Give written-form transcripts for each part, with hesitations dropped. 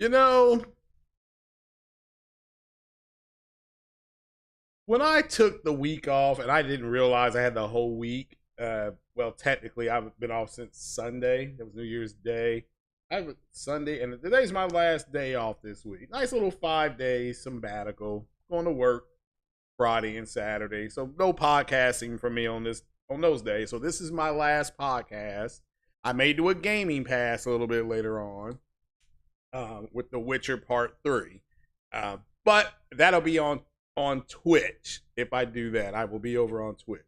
You know, when I took the week off, and I didn't realize I had the whole week. Well, technically, I've been off since Sunday. It was New Year's Day. I have Sunday, and today's my last day off this week. Nice little 5 days sabbatical. Going to work Friday and Saturday, so no podcasting for me on those days. So this is my last podcast. I may do a gaming pass a little bit later on with The Witcher Part 3, but that'll be on Twitch. If I do that, I will be over on Twitch.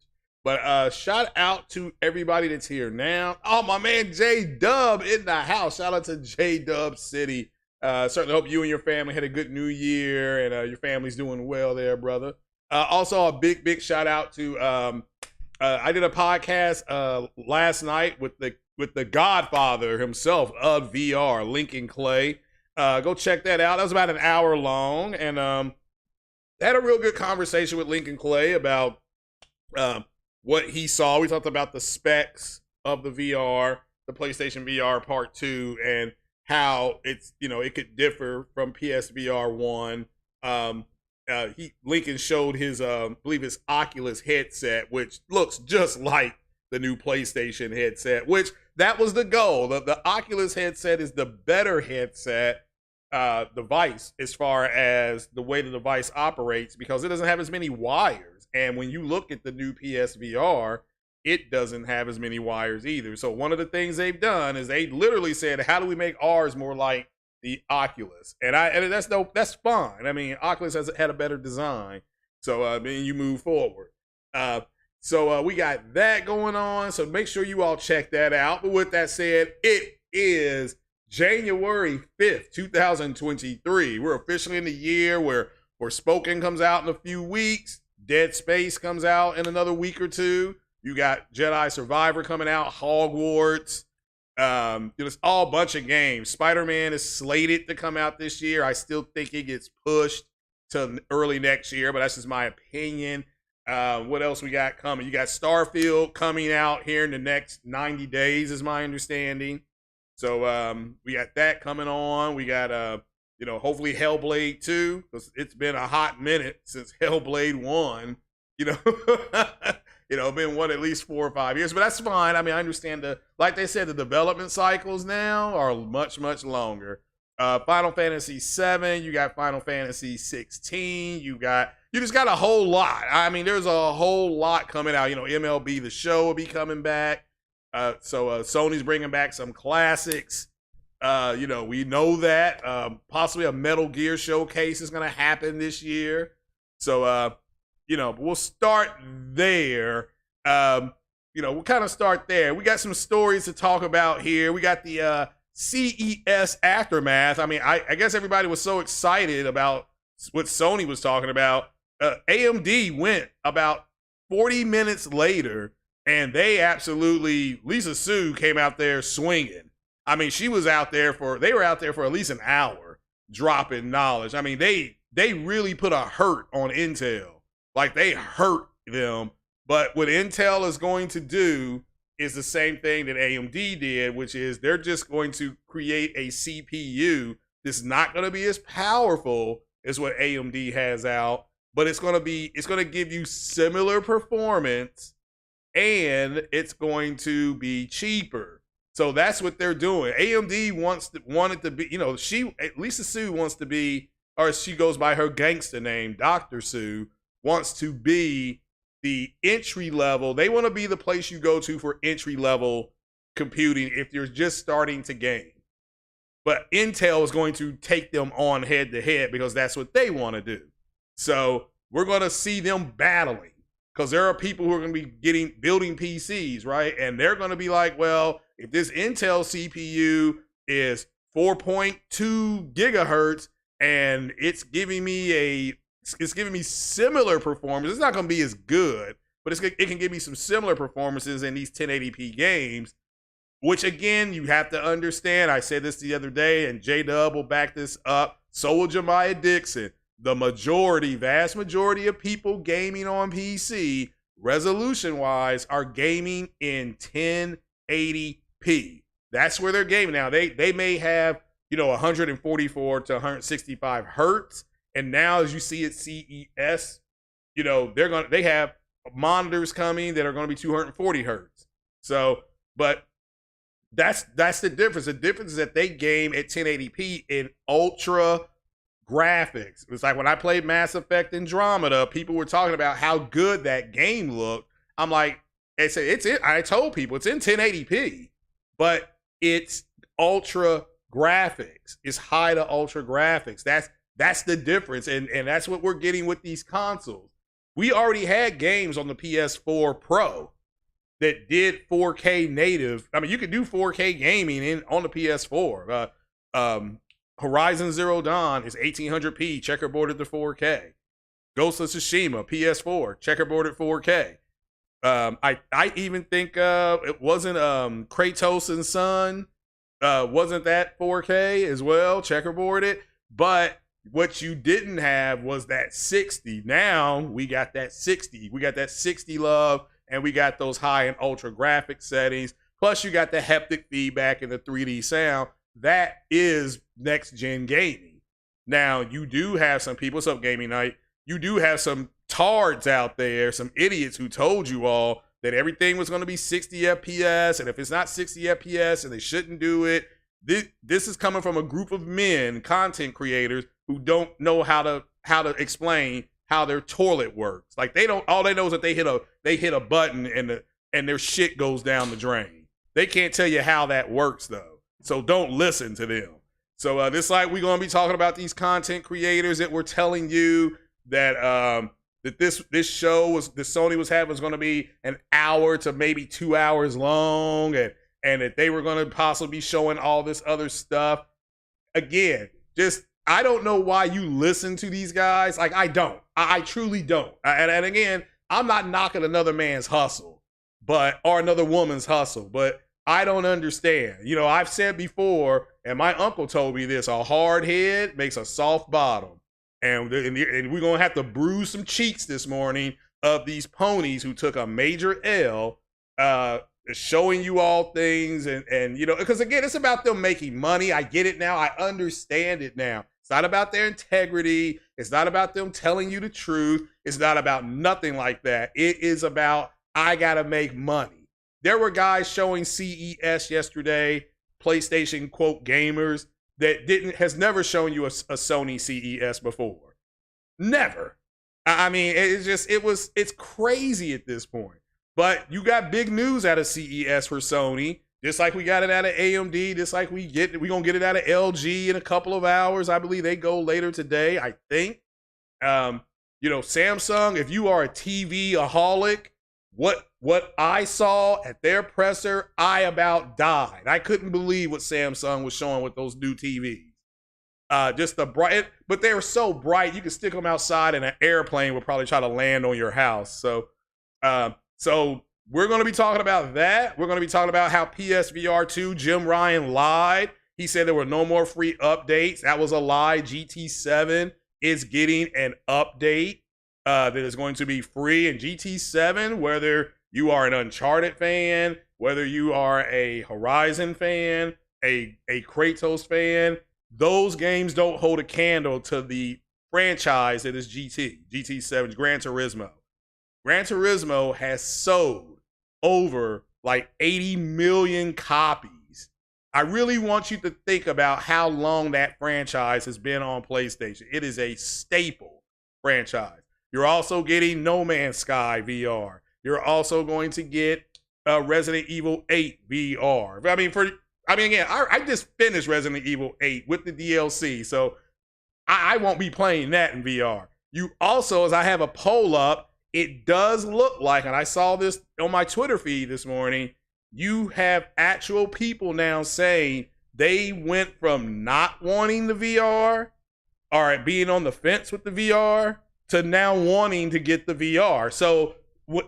But shout out to everybody that's here now. Oh, my man J Dub in the house. Shout out to J Dub City. Certainly hope you and your family had a good New Year, and your family's doing well there, brother. Also, a big shout out to I did a podcast last night with the Godfather himself of VR, Lincoln Clay. Go check that out. That was about an hour long, and had a real good conversation with Lincoln Clay about what he saw. We talked about the specs of the VR, the PlayStation VR Part 2, and how it's, it could differ from PSVR 1. Lincoln showed his, I believe his Oculus headset, which looks just like the new PlayStation headset, which that was the goal. The Oculus headset is the better headset device as far as the way the device operates, because it doesn't have as many wires. And when you look at the new PSVR, it doesn't have as many wires either. So one of the things they've done is they literally said, how do we make ours more like the Oculus? And that's fine. I mean, Oculus has had a better design. So then you move forward. So we got that going on. So make sure you all check that out. But with that said, it is January 5th, 2023. We're officially in the year where Forspoken comes out in a few weeks. Dead Space comes out in another week or two. You got Jedi Survivor coming out, Hogwarts. It's all a bunch of games. Spider-Man is slated to come out this year. I still think it gets pushed to early next year, but that's just my opinion. What else we got coming? You got Starfield coming out here in the next 90 days, is my understanding. So we got that coming on. We got hopefully Hellblade 2, because it's been a hot minute since Hellblade 1. Been at least 4 or 5 years, but that's fine. I mean, I understand like they said, the development cycles now are much longer. Final Fantasy 7, you got Final Fantasy 16, you just got a whole lot. I mean, there's a whole lot coming out. MLB The Show will be coming back. So Sony's bringing back some classics. We know that possibly a Metal Gear showcase is going to happen this year. So, we'll start there. We'll kind of start there. We got some stories to talk about here. We got the CES aftermath. I mean, I guess everybody was so excited about what Sony was talking about. AMD went about 40 minutes later, and they Lisa Su came out there swinging. I mean, they were out there for at least an hour dropping knowledge. I mean, they really put a hurt on Intel. Like, they hurt them. But what Intel is going to do is the same thing that AMD did, which is they're just going to create a CPU that's not going to be as powerful as what AMD has out, but it's going to give you similar performance, and it's going to be cheaper. So that's what they're doing. AMD wanted to be, Lisa Su wants to be, or she goes by her gangster name, Dr. Su, wants to be the entry level. They want to be the place you go to for entry level computing if you're just starting to game. But Intel is going to take them on head to head because that's what they want to do. So we're going to see them battling, because there are people who are going to be building PCs, right? And they're going to be like, well, if this Intel CPU is 4.2 gigahertz and it's giving me similar performance, it's not going to be as good, but it can give me some similar performances in these 1080p games, which, again, you have to understand. I said this the other day, and J-Dub will back this up. So will Jemiah Dixon. The vast majority of people gaming on PC, resolution-wise, are gaming in 1080p. That's where they're gaming now. They may have, 144 to 165 hertz. And now, as you see at CES, they have monitors coming that are going to be 240 hertz. So, but that's the difference. The difference is that they game at 1080p in ultra graphics. It's like when I played Mass Effect Andromeda, people were talking about how good that game looked. I'm like, I told people it's in 1080p, but it's ultra graphics. It's high to ultra graphics. That's the difference, and that's what we're getting with these consoles. We already had games on the PS4 Pro that did 4K native. I mean, you could do 4K gaming on the PS4. Horizon Zero Dawn is 1800p, checkerboarded to 4K. Ghost of Tsushima, PS4, checkerboarded 4K. I even think it wasn't Kratos and Son. Wasn't that 4K as well, checkerboarded? But what you didn't have was that 60. Now we got that 60. We got that 60 love, and we got those high and ultra graphic settings. Plus, you got the haptic feedback and the 3D sound. That is next gen gaming. Now, you do have some people, what's up, Gaming Night? You do have some tards out there, some idiots who told you all that everything was going to be 60 FPS, and if it's not 60 FPS and they shouldn't do it, this is coming from a group of men, content creators, who don't know how to explain how their toilet works. Like all they know is that they hit a button and their shit goes down the drain. They can't tell you how that works though. So don't listen to them. So this like we're gonna be talking about these content creators that were telling you that that this show that Sony was having was gonna be an hour to maybe 2 hours long, and that they were gonna possibly be showing all this other stuff. Again, just I don't know why you listen to these guys. Like, I don't. I truly don't. And again, I'm not knocking another man's hustle, or another woman's hustle, but I don't understand. I've said before, and my uncle told me this, a hard head makes a soft bottom. And we're going to have to bruise some cheeks this morning of these ponies who took a major L, showing you all things. And because again, it's about them making money. I get it now. I understand it now. It's not about their integrity. It's not about them telling you the truth. It's not about nothing like that. It is about, I got to make money. There were guys showing CES yesterday, PlayStation quote gamers, that has never shown you a Sony CES before. Never. I mean, it's crazy at this point. But you got big news out of CES for Sony. Just like we got it out of AMD, just like we're going to get it out of LG in a couple of hours. I believe they go later today, I think. Samsung, if you are a TV-aholic, what I saw at their presser, I about died. I couldn't believe what Samsung was showing with those new TVs. Just the bright, but they were so bright, you could stick them outside and an airplane would probably try to land on your house. So we're going to be talking about that. We're going to be talking about how PSVR 2, Jim Ryan lied. He said there were no more free updates. That was a lie. GT-7 is getting an update that is going to be free. And GT-7, whether you are an Uncharted fan, whether you are a Horizon fan, a Kratos fan, those games don't hold a candle to the franchise that is GT-7's Gran Turismo. Gran Turismo has sold over like 80 million copies. I really want you to think about how long that franchise has been on PlayStation. It is a staple franchise. You're also getting No Man's Sky VR. You're also going to get Resident Evil 8 VR. Again, I just finished Resident Evil 8 with the DLC, so I won't be playing that in VR. You also, as I have a poll up, it does look like, and I saw this on my Twitter feed this morning, you have actual people now saying they went from not wanting the VR or being on the fence with the VR to now wanting to get the VR. So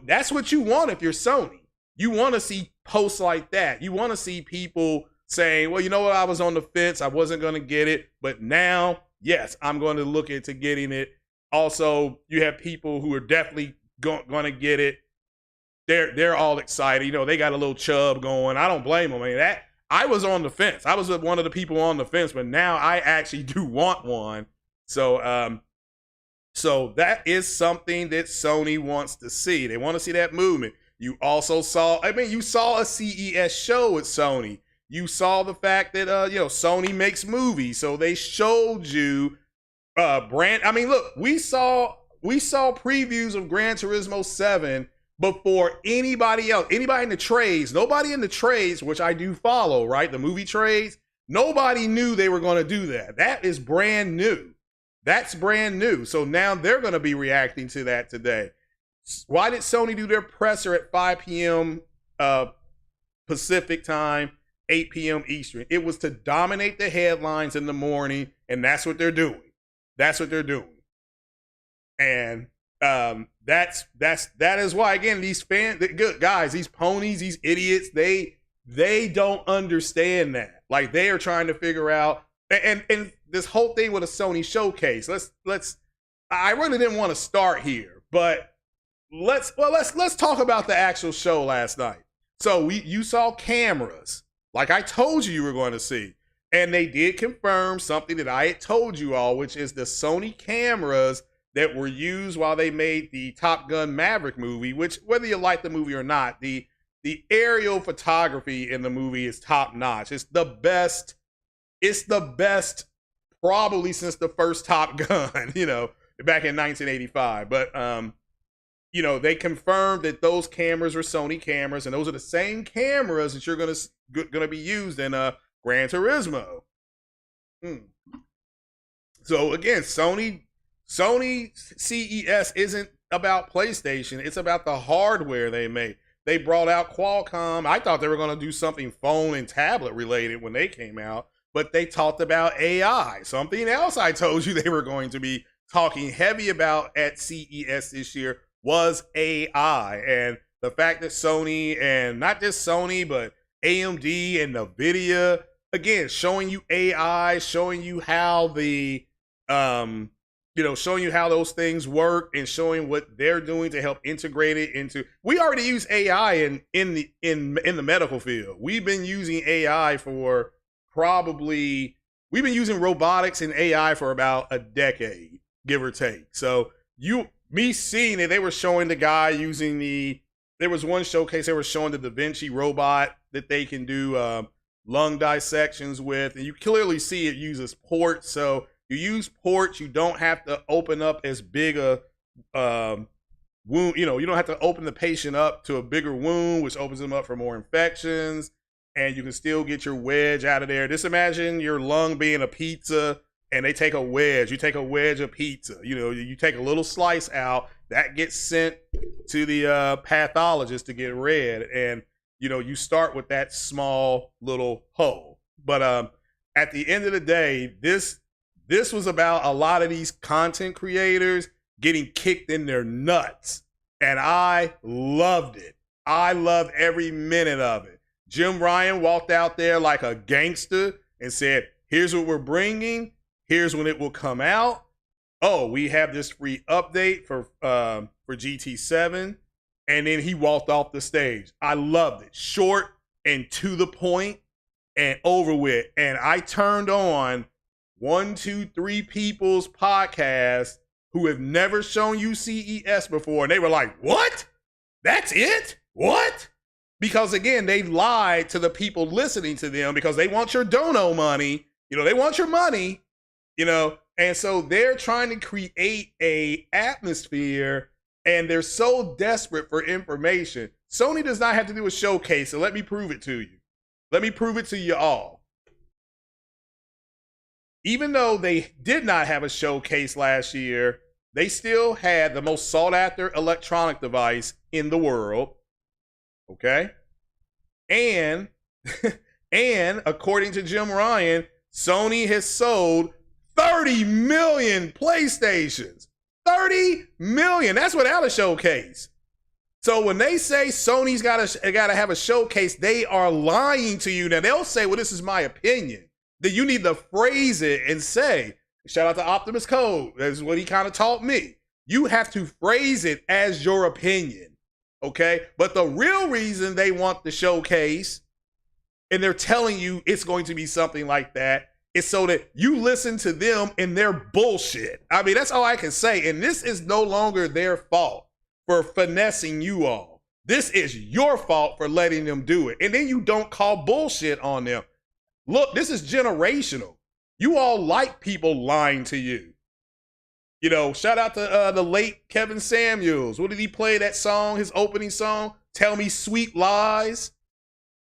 that's what you want if you're Sony. You want to see posts like that. You want to see people saying, well, you know what, I was on the fence, I wasn't going to get it, but now, yes, I'm going to look into getting it. Also, you have people who are definitely going to get it. They're all excited. They got a little chub going. I don't blame them. I was on the fence. I was one of the people on the fence, but now I actually do want one. So so that is something that Sony wants to see. They want to see that movement. You also saw, I mean, you saw a CES show at Sony. You saw the fact that Sony makes movies, so they showed you I mean, look, we saw previews of Gran Turismo 7 before anybody else, anybody in the trades, nobody in the trades, which I do follow, right? The movie trades, nobody knew they were going to do that. That is brand new. That's brand new. So now they're going to be reacting to that today. Why did Sony do their presser at 5 p.m. Pacific time, 8 p.m. Eastern? It was to dominate the headlines in the morning, and that's what they're doing. That's what they're doing. And that is why, again, these fans, good guys, these ponies, these idiots, they don't understand that. Like, they are trying to figure out, and this whole thing with a Sony showcase. I really didn't want to start here, but let's talk about the actual show last night. So you saw cameras, like I told you were going to see, and they did confirm something that I had told you all, which is the Sony cameras that were used while they made the Top Gun Maverick movie. Which, whether you like the movie or not, the aerial photography in the movie is top notch. It's the best. It's the best probably since the first Top Gun, back in 1985. But they confirmed that those cameras were Sony cameras, and those are the same cameras that you're gonna be used in Gran Turismo. So again, Sony CES isn't about PlayStation. It's about the hardware they make. They brought out Qualcomm. I thought they were going to do something phone and tablet related when they came out, but they talked about AI. Something else I told you they were going to be talking heavy about at CES this year was AI. And the fact that Sony, and not just Sony, but AMD and NVIDIA, again, showing you AI, showing you how showing you how those things work, and showing what they're doing to help integrate it into. We already use AI in the medical field. We've been using AI for we've been using robotics and AI for about a decade, give or take. So seeing it, they were showing the guy using there was one showcase, they were showing the Da Vinci robot that they can do lung dissections with, and you clearly see it uses ports. So you use ports, you don't have to open up as big a wound, you don't have to open the patient up to a bigger wound, which opens them up for more infections, and you can still get your wedge out of there. Just imagine your lung being a pizza, and they take a wedge. You take a wedge of pizza, you take a little slice out, that gets sent to the pathologist to get read, and you start with that small little hole. But at the end of the day, this was about a lot of these content creators getting kicked in their nuts. And I loved it. I loved every minute of it. Jim Ryan walked out there like a gangster and said, here's what we're bringing. Here's when it will come out. Oh, we have this free update for GT-7. And then he walked off the stage. I loved it. Short and to the point and over with. And I turned on 1, 2, 3 people's podcast who have never shown you CES before. And they were like, what? That's it? What? Because again, they lied to the people listening to them because they want your dono money. They want your money, and so they're trying to create a atmosphere, and they're so desperate for information. Sony does not have to do a showcase, so let me prove it to you. Let me prove it to you all. Even though they did not have a showcase last year, they still had the most sought after electronic device in the world. Okay? And according to Jim Ryan, Sony has sold 30 million PlayStations. 30 million. That's without a showcase. So when they say Sony's got to have a showcase, they are lying to you. Now they'll say, well, this is my opinion. Then you need to phrase it and say, shout out to Optimus Code. That's what he kind of taught me. You have to phrase it as your opinion. Okay? But the real reason they want the showcase and they're telling you it's going to be something like that. It's so that you listen to them and their bullshit. I mean, that's all I can say. And this is no longer their fault for finessing you all. This is your fault for letting them do it. And then you don't call bullshit on them. Look, this is generational. You all like people lying to you. You know, shout out to the late Kevin Samuels. What did he play that song, his opening song? Tell Me Sweet Lies.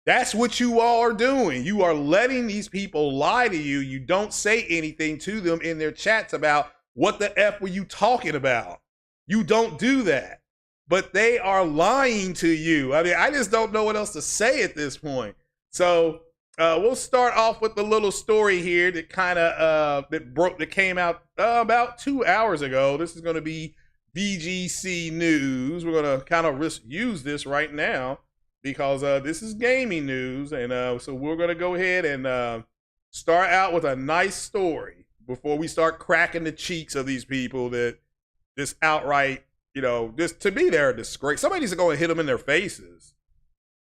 That's what you all are doing. You are letting these people lie to you. You don't say anything to them in their chats about what the F were you talking about. You don't do that. But they are lying to you. I mean, I just don't know what else to say at this point. So we'll start off with the little story here that kind of that came out about 2 hours ago. This is going to be VGC news. We're going to kind of use this right now, because this is gaming news, and so we're going to go ahead and start out with a nice story before we start cracking the cheeks of these people that just outright, you know, just to me, they're a disgrace. Somebody needs to go and hit them in their faces.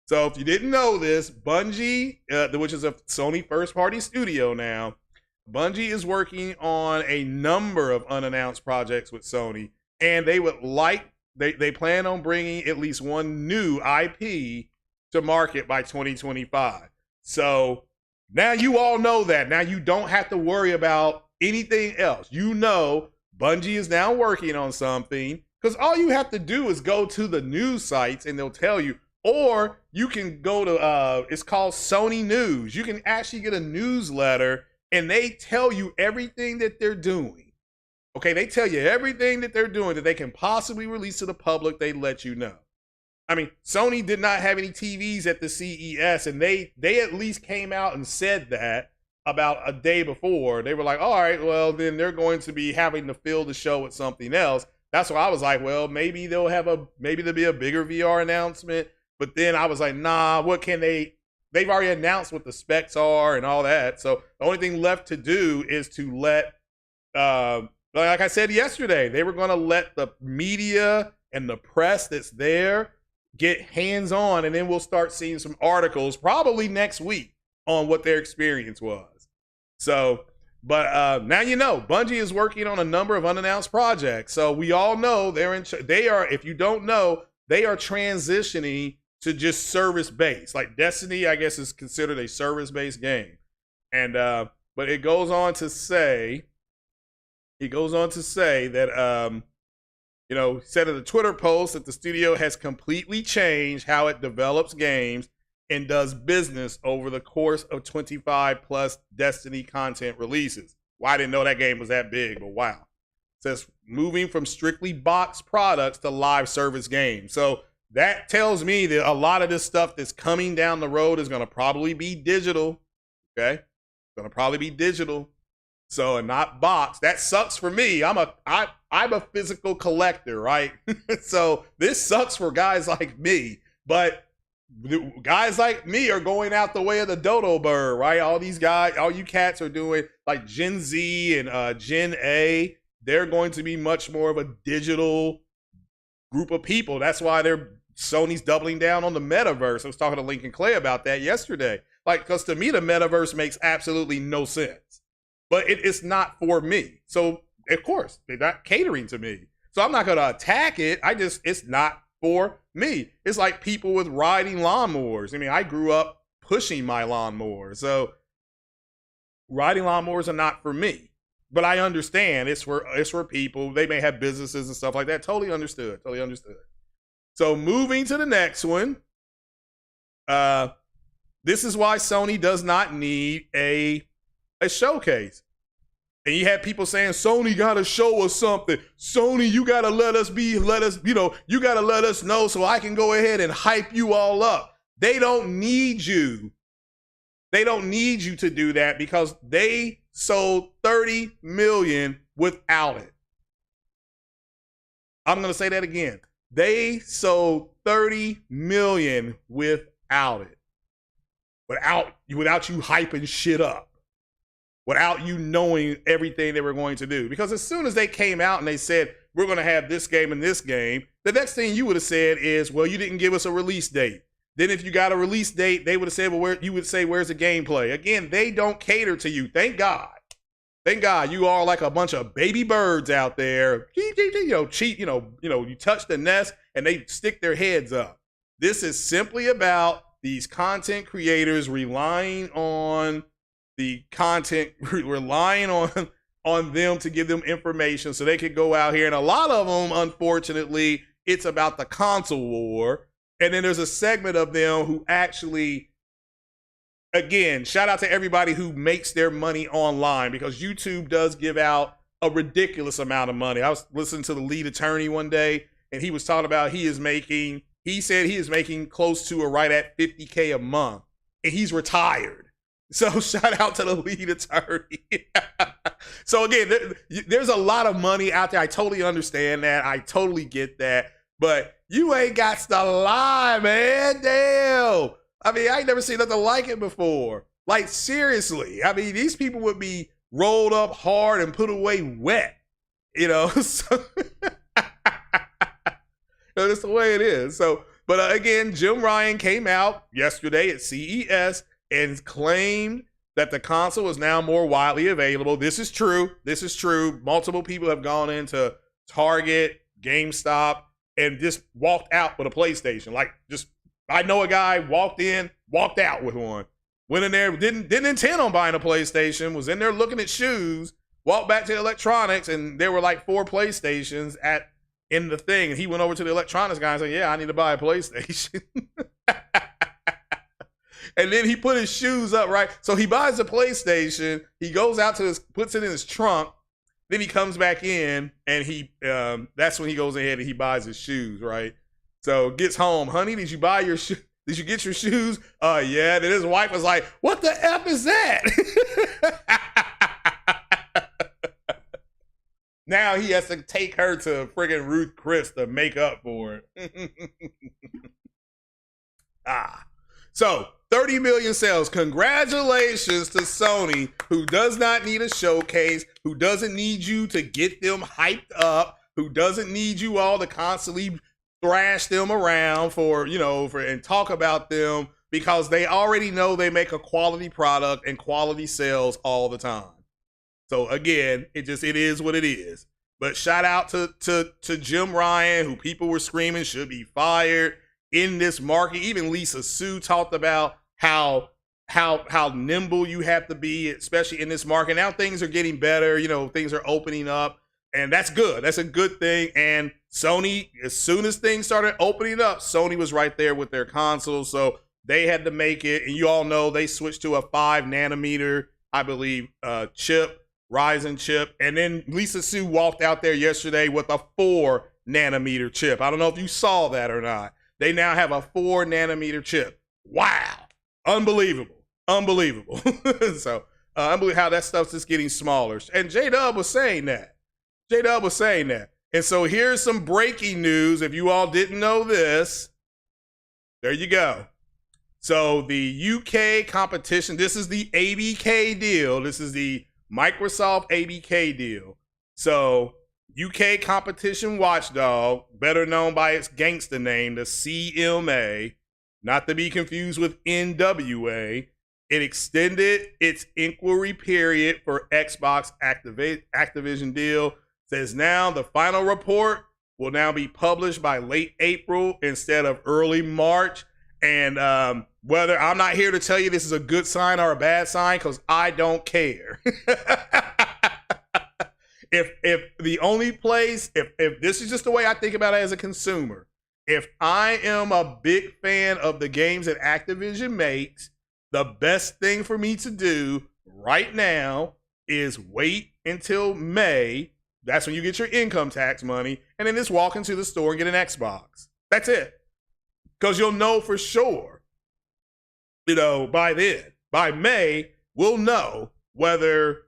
So if you didn't know this, Bungie, which is a Sony first-party studio now, Bungie is working on a number of unannounced projects with Sony, and they would like They plan on bringing at least one new IP to market by 2025. So now you all know that. Now you don't have to worry about anything else. You know Bungie is now working on something, because all you have to do is go to the news sites and they'll tell you. Or you can go to, it's called Sony News. You can actually get a newsletter and they tell you everything that they're doing. Okay, they tell you everything that they're doing that they can possibly release to the public. They let you know. I mean, Sony did not have any TVs at the CES, and they at least came out and said that about a day before. They were like, all right, well, then they're going to be having to fill the show with something else. That's why I was like, well, maybe there'll be a bigger VR announcement. But then I was like, nah, what can they've already announced what the specs are and all that. So the only thing left to do is to let, like I said yesterday, they were going to let the media and the press that's there get hands-on, and then we'll start seeing some articles probably next week on what their experience was. So, but now you know, Bungie is working on a number of unannounced projects. So we all know they are, if you don't know, they are transitioning to just service-based. Like Destiny, I guess, is considered a service-based game. And but it goes on to say that, you know, said in a Twitter post that the studio has completely changed how it develops games and does business over the course of 25 plus Destiny content releases. Well, I didn't know that game was that big, but wow. It says moving from strictly boxed products to live service games. So that tells me that a lot of this stuff that's coming down the road is going to probably be digital. Okay? It's going to probably be digital. So, and not box. That sucks for me. I'm a physical collector, right? So this sucks for guys like me. But guys like me are going out the way of the dodo bird, right? All these guys, all you cats are doing like Gen Z and Gen A. They're going to be much more of a digital group of people. That's why Sony's doubling down on the metaverse. I was talking to Lincoln Clay about that yesterday. Like, because to me, the metaverse makes absolutely no sense. But it's not for me. So, of course, they're not catering to me. So I'm not going to attack it. It's not for me. It's like people with riding lawnmowers. I mean, I grew up pushing my lawnmower. So riding lawnmowers are not for me. But I understand it's for people. They may have businesses and stuff like that. Totally understood. So moving to the next one. This is why Sony does not need a showcase. And you had people saying, Sony got to show us something. Sony, you got to you got to let us know so I can go ahead and hype you all up. They don't need you. They don't need you to do that because they sold 30 million without it. I'm going to say that again. They sold 30 million without it. Without you hyping shit up. Without you knowing everything they were going to do. Because as soon as they came out and they said, we're going to have this game and this game, the next thing you would have said is, well, you didn't give us a release date. Then if you got a release date, they would have said, well, where you would say, where's the gameplay? Again, they don't cater to you. Thank God. Thank God you are like a bunch of baby birds out there. Cheat, you touch the nest and they stick their heads up. This is simply about these content creators relying on the content, relying on them to give them information so they could go out here. And a lot of them, unfortunately, it's about the console war. And then there's a segment of them who actually, again, shout out to everybody who makes their money online, because YouTube does give out a ridiculous amount of money. I was listening to the lead attorney one day, and he was talking about he said he is making close to or right at $50K a month, and he's retired. So shout out to the lead attorney. So again, there's a lot of money out there. I totally understand that. I totally get that. But you ain't got to lie, man. Damn. I mean, I ain't never seen nothing like it before. Like, seriously. I mean, these people would be rolled up hard and put away wet. So that's the way it is. So, but again, Jim Ryan came out yesterday at CES and claimed that the console is now more widely available. This is true. This is true. Multiple people have gone into Target, GameStop, and just walked out with a PlayStation. I know a guy walked in, walked out with one. Went in there, didn't intend on buying a PlayStation, was in there looking at shoes, walked back to the electronics, and there were like 4 PlayStations in the thing. And he went over to the electronics guy and said, yeah, I need to buy a PlayStation. And then he put his shoes up, right? So he buys a PlayStation, he goes out puts it in his trunk, then he comes back in, and that's when he goes ahead and he buys his shoes, right? So gets home, honey, did you buy your shoes? Did you get your shoes? Yeah. Then his wife was like, what the F is that? Now he has to take her to friggin' Ruth Chris to make up for it. So 30 million sales. Congratulations to Sony, who does not need a showcase, who doesn't need you to get them hyped up, who doesn't need you all to constantly thrash them around and talk about them, because they already know they make a quality product and quality sales all the time. So again, it is what it is. But shout out to Jim Ryan, who people were screaming should be fired in this market. Even Lisa Su talked about how nimble you have to be, especially in this market. Now things are getting better, things are opening up, and that's good. That's a good thing. And Sony, as soon as things started opening up, Sony was right there with their consoles, so they had to make it. And you all know they switched to a 5 nanometer, I believe, Ryzen chip. And then Lisa Su walked out there yesterday with a 4 nanometer chip. I don't know if you saw that or not. They now have a 4 nanometer chip. Wow. Unbelievable. So unbelievable how that stuff's just getting smaller. And J-Dub was saying that. And so here's some breaking news. If you all didn't know this, there you go. So the UK competition, this is the ABK deal. This is the Microsoft ABK deal. So UK competition watchdog, better known by its gangster name, the CMA, not to be confused with NWA, it extended its inquiry period for Xbox Activision deal. Says now the final report will now be published by late April instead of early March. And whether I'm not here to tell you this is a good sign or a bad sign, because I don't care. If the only place, if this is just the way I think about it as a consumer, if I am a big fan of the games that Activision makes, the best thing for me to do right now is wait until May. That's when you get your income tax money, and then just walk into the store and get an Xbox. That's it. Because you'll know for sure, by then. By May, we'll know whether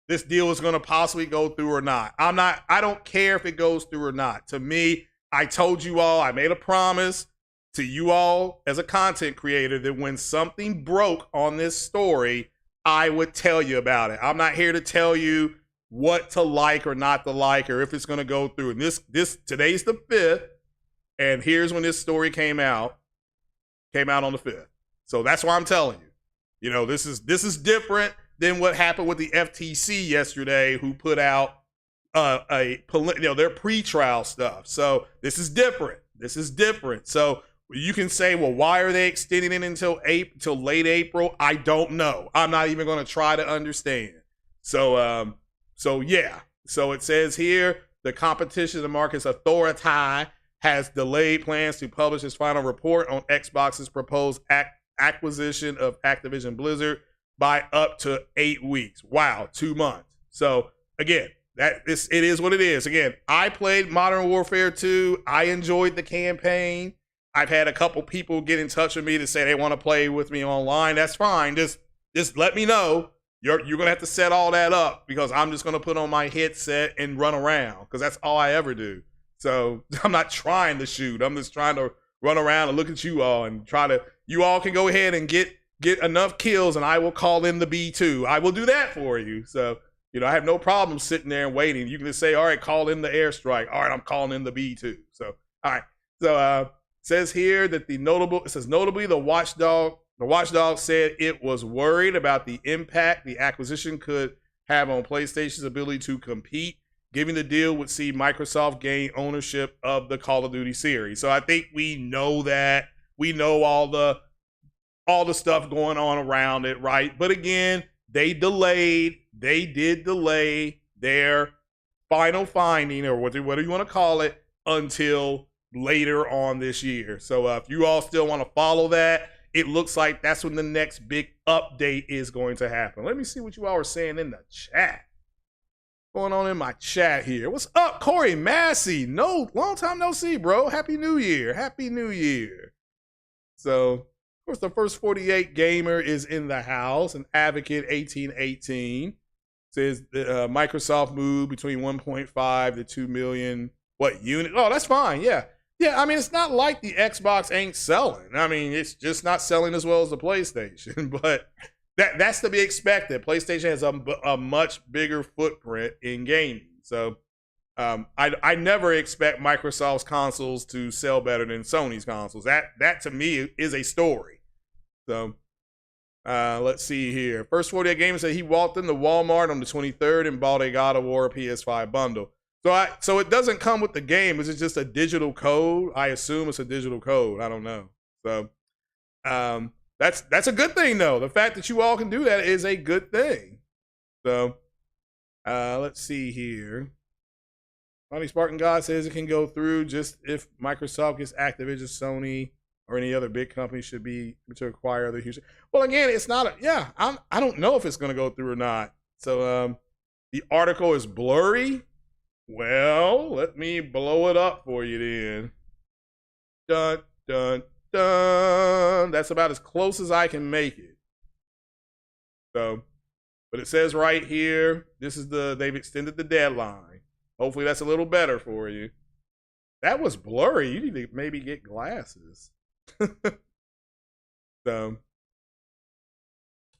this deal is going to possibly go through or not. I don't care if it goes through or not. To me, I told you all, I made a promise to you all as a content creator that when something broke on this story, I would tell you about it. I'm not here to tell you what to like or not to like, or if it's going to go through. And today's the 5th, and here's when this story came out. Came out on the 5th. So that's why I'm telling you. You know, this is different than what happened with the FTC yesterday, who put out their pre-trial stuff. So this is different. This is different. So you can say, well, why are they extending it until late April? I don't know. I'm not even going to try to understand. So yeah. So it says here, the Competition and Markets Authority has delayed plans to publish its final report on Xbox's proposed acquisition of Activision Blizzard by up to 8 weeks. Wow, 2 months. So again, it is what it is. Again, I played Modern Warfare 2. I enjoyed the campaign. I've had a couple people get in touch with me to say they want to play with me online. That's fine. Just let me know. You're gonna have to set all that up, because I'm just gonna put on my headset and run around, because that's all I ever do. So I'm not trying to shoot. I'm just trying to run around and look at you all and try to. You all can go ahead and get enough kills, and I will call in the B2. I will do that for you. So, you know, I have no problem sitting there and waiting. You can just say, all right, call in the airstrike. All right, I'm calling in the B2. So, all right. So, says here that notably the Watchdog said it was worried about the impact the acquisition could have on PlayStation's ability to compete, given the deal would see Microsoft gain ownership of the Call of Duty series. So I think we know that. We know all the stuff going on around it, right? But again, they did delay their final finding, or whatever you want to call it, until later on this year. So if you all still want to follow that, it looks like that's when the next big update is going to happen. Let me see what you all are saying in the chat. What's going on in my chat here? What's up, Corey Massey? No, long time no see, bro. Happy New Year. Happy New Year. So, of course, the First 48 Gamer is in the house. And Advocate 1818 says Microsoft moved between 1.5 to 2 million unit. Oh, that's fine. Yeah. Yeah, I mean, it's not like the Xbox ain't selling. I mean, it's just not selling as well as the PlayStation. But that's to be expected. PlayStation has a much bigger footprint in gaming. So I never expect Microsoft's consoles to sell better than Sony's consoles. That to me is a story. So let's see here. First 48 Gamer said he walked into Walmart on the 23rd and bought a God of War PS5 bundle. So it doesn't come with the game. Is it just a digital code? I assume it's a digital code. I don't know. So that's a good thing, though. The fact that you all can do that is a good thing. So let's see here. Funny Spartan God says it can go through just if Microsoft gets Activision, Sony, or any other big company should be to acquire other huge. Well, again, it's not. I don't know if it's going to go through or not. So the article is blurry. Well, let me blow it up for you then. Dun, dun, dun. That's about as close as I can make it. So, but it says right here, they've extended the deadline. Hopefully that's a little better for you. That was blurry. You need to maybe get glasses. So,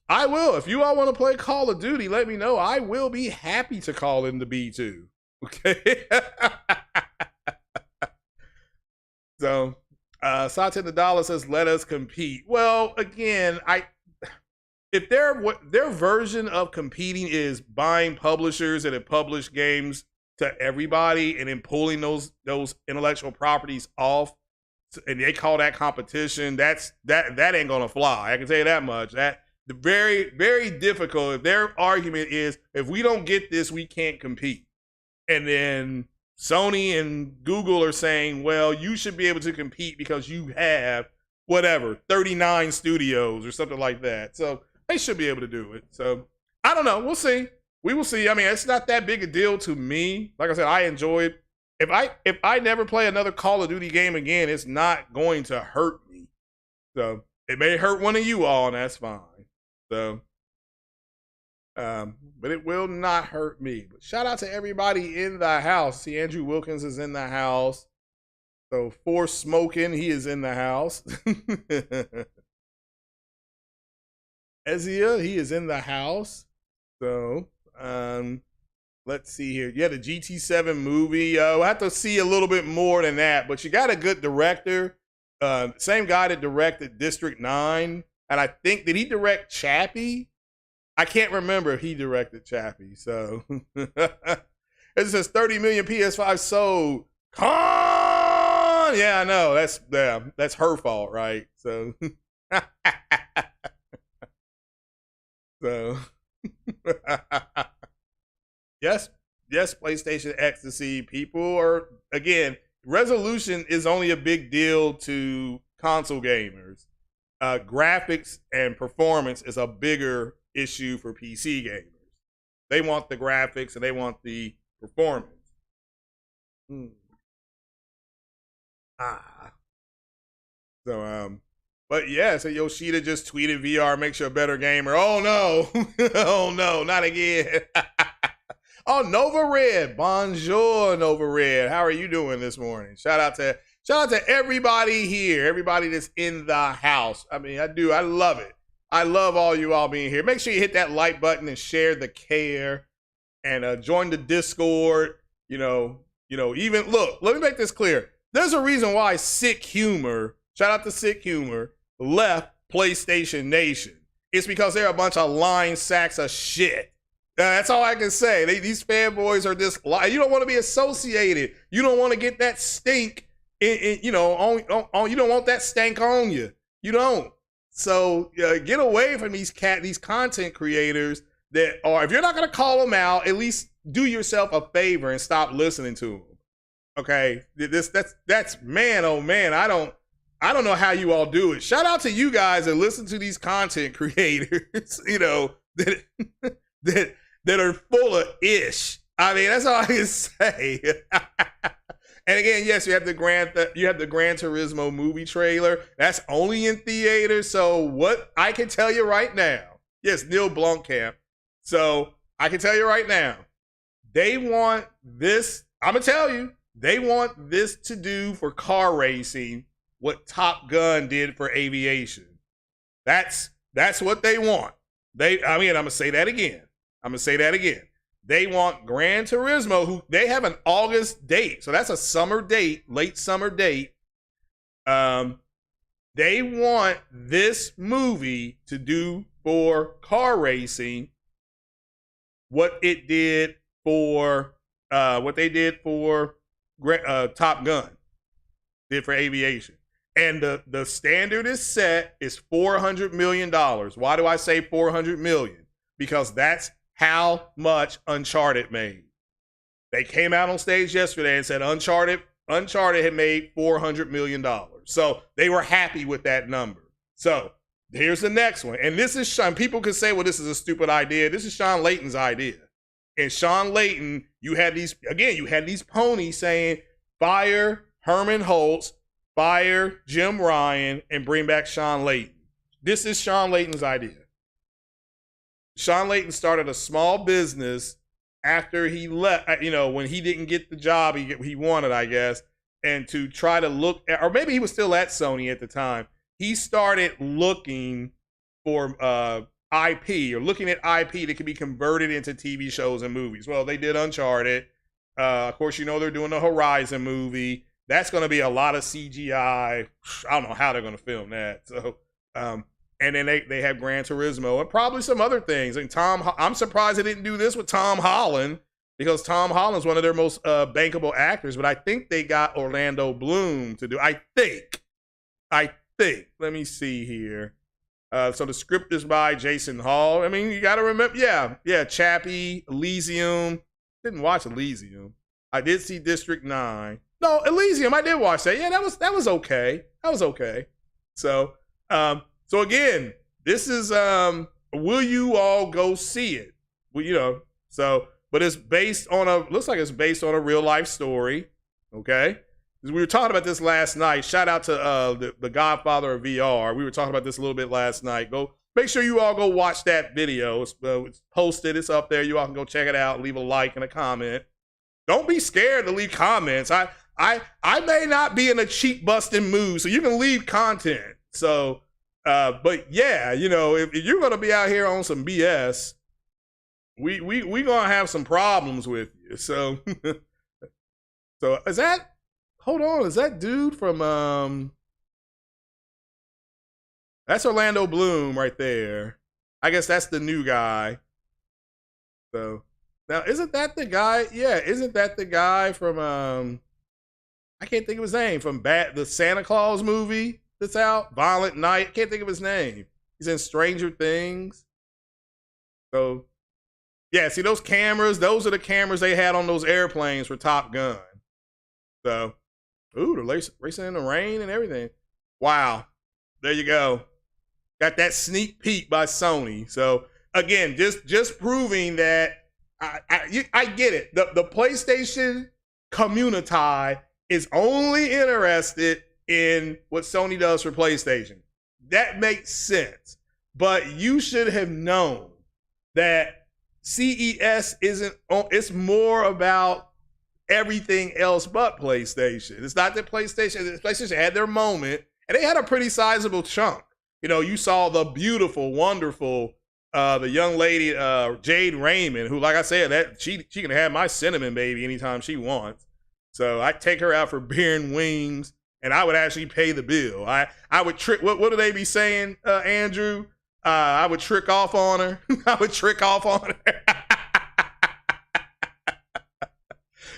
I will. If you all want to play Call of Duty, let me know. I will be happy to call in the B2. Okay. So, Satya the Dollar says, "Let us compete." Well, again, if their version of competing is buying publishers that have published games to everybody and then pulling those intellectual properties off, and they call that competition, that ain't gonna fly. I can tell you that much. That very, very difficult. If their argument is, if we don't get this, we can't compete. And then Sony and Google are saying, well, you should be able to compete because you have 39 studios or something like that. So they should be able to do it. So I don't know. We'll see. We will see. I mean, it's not that big a deal to me. Like I said, I enjoyed. If I never play another Call of Duty game again, it's not going to hurt me. So it may hurt one of you all, and that's fine. So but it will not hurt me. But shout out to everybody in the house. See, Andrew Wilkins is in the house. So For Smoking, he is in the house. Ezia, he is in the house. So let's see here. Yeah, the GT-7 movie. We'll have to see a little bit more than that. But you got a good director. Same guy that directed District 9, and I think did he direct Chappie? I can't remember if he directed Chappie. So it says 30 million PS5 sold. Con! Yeah, I know. That's her fault, right? So so yes, PlayStation ecstasy. People are, again, resolution is only a big deal to console gamers. Graphics and performance is a bigger issue for PC gamers. They want the graphics and they want the performance. So but yeah, so Yoshida just tweeted VR makes you a better gamer. Oh no. Oh no, not again. Oh, Nova Red. Bonjour, Nova Red. How are you doing this morning? Shout out to everybody here, everybody that's in the house. I mean, I love it. I love all you all being here. Make sure you hit that like button and share the care, and join the Discord. Even look, let me make this clear. There's a reason why Sick Humor, shout out to Sick Humor, left PlayStation Nation. It's because they're a bunch of lying sacks of shit. That's all I can say. These fanboys are just you don't want to be associated. You don't want to get that stink you don't want that stank on you. You don't. So get away from these content creators that are, if you're not going to call them out, at least do yourself a favor and stop listening to them. Okay? That's man, oh man, I don't know how you all do it. Shout out to you guys that listen to these content creators, that are full of ish. I mean, that's all I can say. And again, yes, you have the Gran Turismo movie trailer. That's only in theaters. So what I can tell you right now, yes, Neil Blomkamp. So I can tell you right now, they want this. I'm gonna tell you, they want this to do for car racing what Top Gun did for aviation. That's what they want. I'm gonna say that again. They want Gran Turismo, who they have an August date. So that's a summer date, late summer date. They want this movie to do for car racing what it did for what they did for Top Gun, did for aviation. And the standard is set is $400 million. Why do I say $400 million? Because that's how much Uncharted made. They came out on stage yesterday and said Uncharted had made $400 million. So they were happy with that number. So here's the next one. And this is Sean. People could say, well, this is a stupid idea. This is Sean Layton's idea. And Sean Layton, you had these ponies saying, fire Herman Holtz, fire Jim Ryan, and bring back Sean Layton. This is Sean Layton's idea. Sean Layton started a small business after he left, when he didn't get the job he wanted, I guess, and to try to look at, or maybe he was still at Sony at the time. He started looking for IP, or looking at IP that could be converted into TV shows and movies. Well, they did Uncharted. Of course, they're doing the Horizon movie. That's going to be a lot of CGI. I don't know how they're going to film that. So, and then they have Gran Turismo and probably some other things. And I'm surprised they didn't do this with Tom Holland, because Tom Holland's one of their most bankable actors. But I think they got Orlando Bloom to do. I think. Let me see here. So the script is by Jason Hall. I mean, you got to remember. Yeah. Chappie, Elysium. Didn't watch Elysium. I did see District 9. No, Elysium. I did watch that. Yeah, that was okay. So again, this is will you all go see it? Well, but it's based on looks like it's based on a real life story. Okay. We were talking about this last night. Shout out to the Godfather of VR. We were talking about this a little bit last night. Go make sure you all go watch that video. It's posted. It's up there. You all can go check it out. Leave a like and a comment. Don't be scared to leave comments. I may not be in a cheek busting mood, so you can leave content. So. But yeah, if you're gonna be out here on some BS, we gonna have some problems with you. So, is that dude from That's Orlando Bloom right there. I guess that's the new guy. So now, isn't that the guy? Yeah, isn't that the guy from I can't think of his name, from the Santa Claus movie that's out, Violent Night. I can't think of his name. He's in Stranger Things. So yeah, see those cameras? Those are the cameras they had on those airplanes for Top Gun. So, ooh, they're racing in the rain and everything. Wow, there you go. Got that sneak peek by Sony. So again, just proving that I get it. The PlayStation community is only interested in what Sony does for PlayStation. That makes sense. But you should have known that CES it's more about everything else but PlayStation. It's not that PlayStation had their moment, and they had a pretty sizable chunk. You know, you saw the beautiful, wonderful, the young lady, Jade Raymond, who, like I said, that she can have my cinnamon baby anytime she wants. So I take her out for beer and wings, and I would actually pay the bill. I would trick. What do they be saying, Andrew? I would trick off on her. I would trick off on her.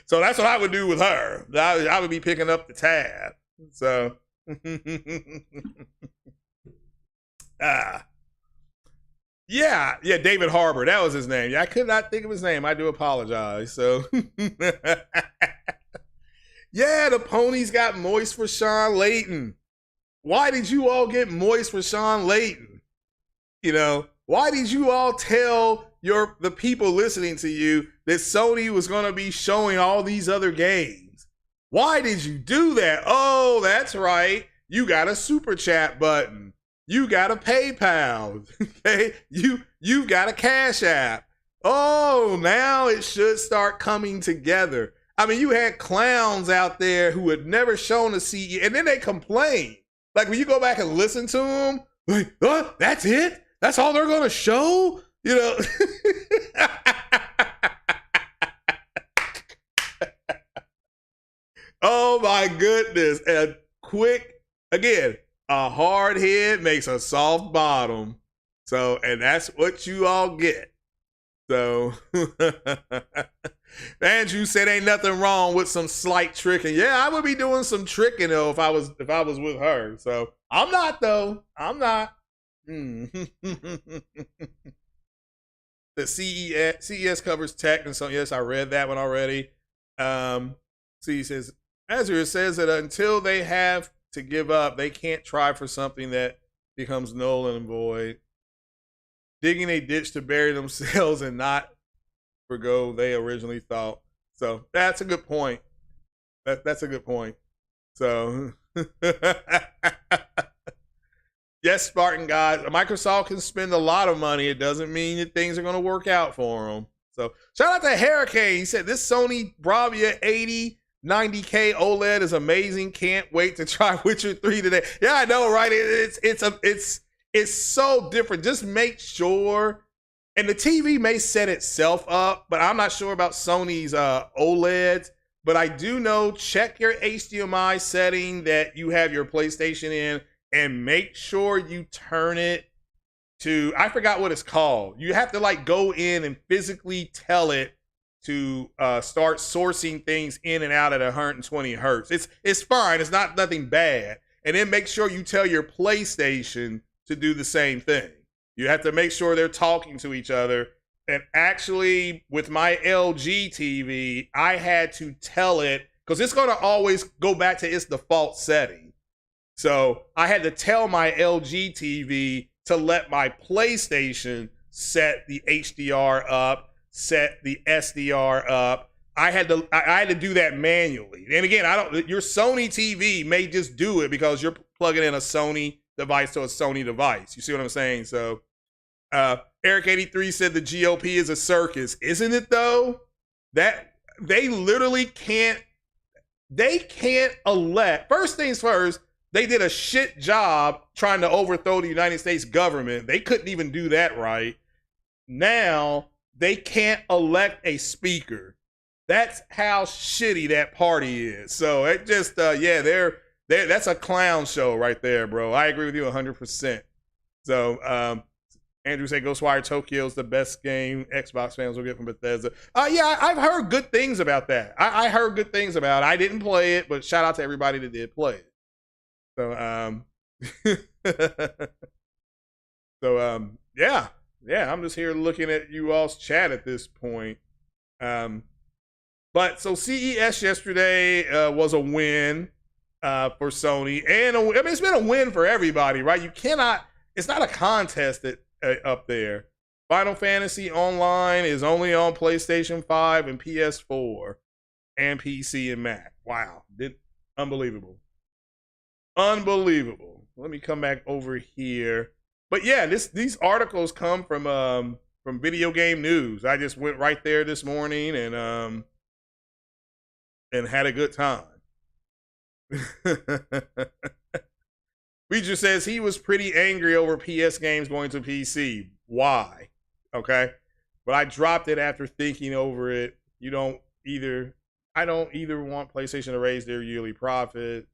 So that's what I would do with her. I would be picking up the tab. So, yeah, David Harbour. That was his name. Yeah, I could not think of his name. I do apologize. So, yeah, the ponies got moist for Sean Layton. Why did you all get moist for Sean Layton? You know, why did you all tell the people listening to you that Sony was going to be showing all these other games? Why did you do that? Oh, that's right. You got a super chat button. You got a PayPal. Okay? You've got a Cash App. Oh, now it should start coming together. I mean, you had clowns out there who had never shown a CE, and then they complain. Like when you go back and listen to them, like, oh, that's it? That's all they're going to show? You know? Oh my goodness. And again, a hard head makes a soft bottom. So, and that's what you all get. So, Andrew said ain't nothing wrong with some slight tricking. Yeah, I would be doing some tricking though if I was with her. So I'm not though. I'm not. The CES covers tech and so yes, I read that one already. See, he says Azure says that until they have to give up, they can't try for something that becomes null and void. Digging a ditch to bury themselves and not forgo they originally thought. So that's a good point. That's a good point. So yes, Spartan guys, Microsoft can spend a lot of money. It doesn't mean that things are going to work out for them. So shout out to Hurricane. He said this Sony Bravia 8090K OLED is amazing. Can't wait to try Witcher 3 today. Yeah, I know, right? It's so different. Just make sure, and the TV may set itself up, but I'm not sure about Sony's OLEDs. But I do know, check your HDMI setting that you have your PlayStation in, and make sure you turn it to, I forgot what it's called. You have to like go in and physically tell it to start sourcing things in and out at 120 hertz. It's fine. It's not nothing bad. And then make sure you tell your PlayStation to do the same thing. You have to make sure they're talking to each other. And actually, with my LG TV, I had to tell it, because it's going to always go back to its default setting. So I had to tell my LG TV to let my PlayStation set the HDR up, set the SDR up. I had to do that manually. And again, your Sony TV may just do it because you're plugging in a Sony device to a Sony device. You see what I'm saying? So Eric83 said the GOP is a circus. Isn't it though? That they literally can't elect. First things first, they did a shit job trying to overthrow the United States government. They couldn't even do that right. Now they can't elect a speaker. That's how shitty that party is. So it just, that's a clown show right there, bro. I agree with you 100%. So Andrew said Ghostwire Tokyo is the best game Xbox fans will get from Bethesda. Yeah, I've heard good things about that. I heard good things about it. I didn't play it, but shout out to everybody that did play it. So yeah, I'm just here looking at you all's chat at this point. But so CES yesterday was a win for Sony, and I mean it's been a win for everybody, right? You cannot. It's not a contest that up there. Final Fantasy Online is only on PlayStation 5 and PS4 and PC and Mac. Wow, unbelievable. Let me come back over here. But yeah, these articles come from Video Game News. I just went right there this morning and had a good time. Reacher says he was pretty angry over PS games going to PC. Why? Okay. But I dropped it after thinking over it. I don't either want PlayStation to raise their yearly profit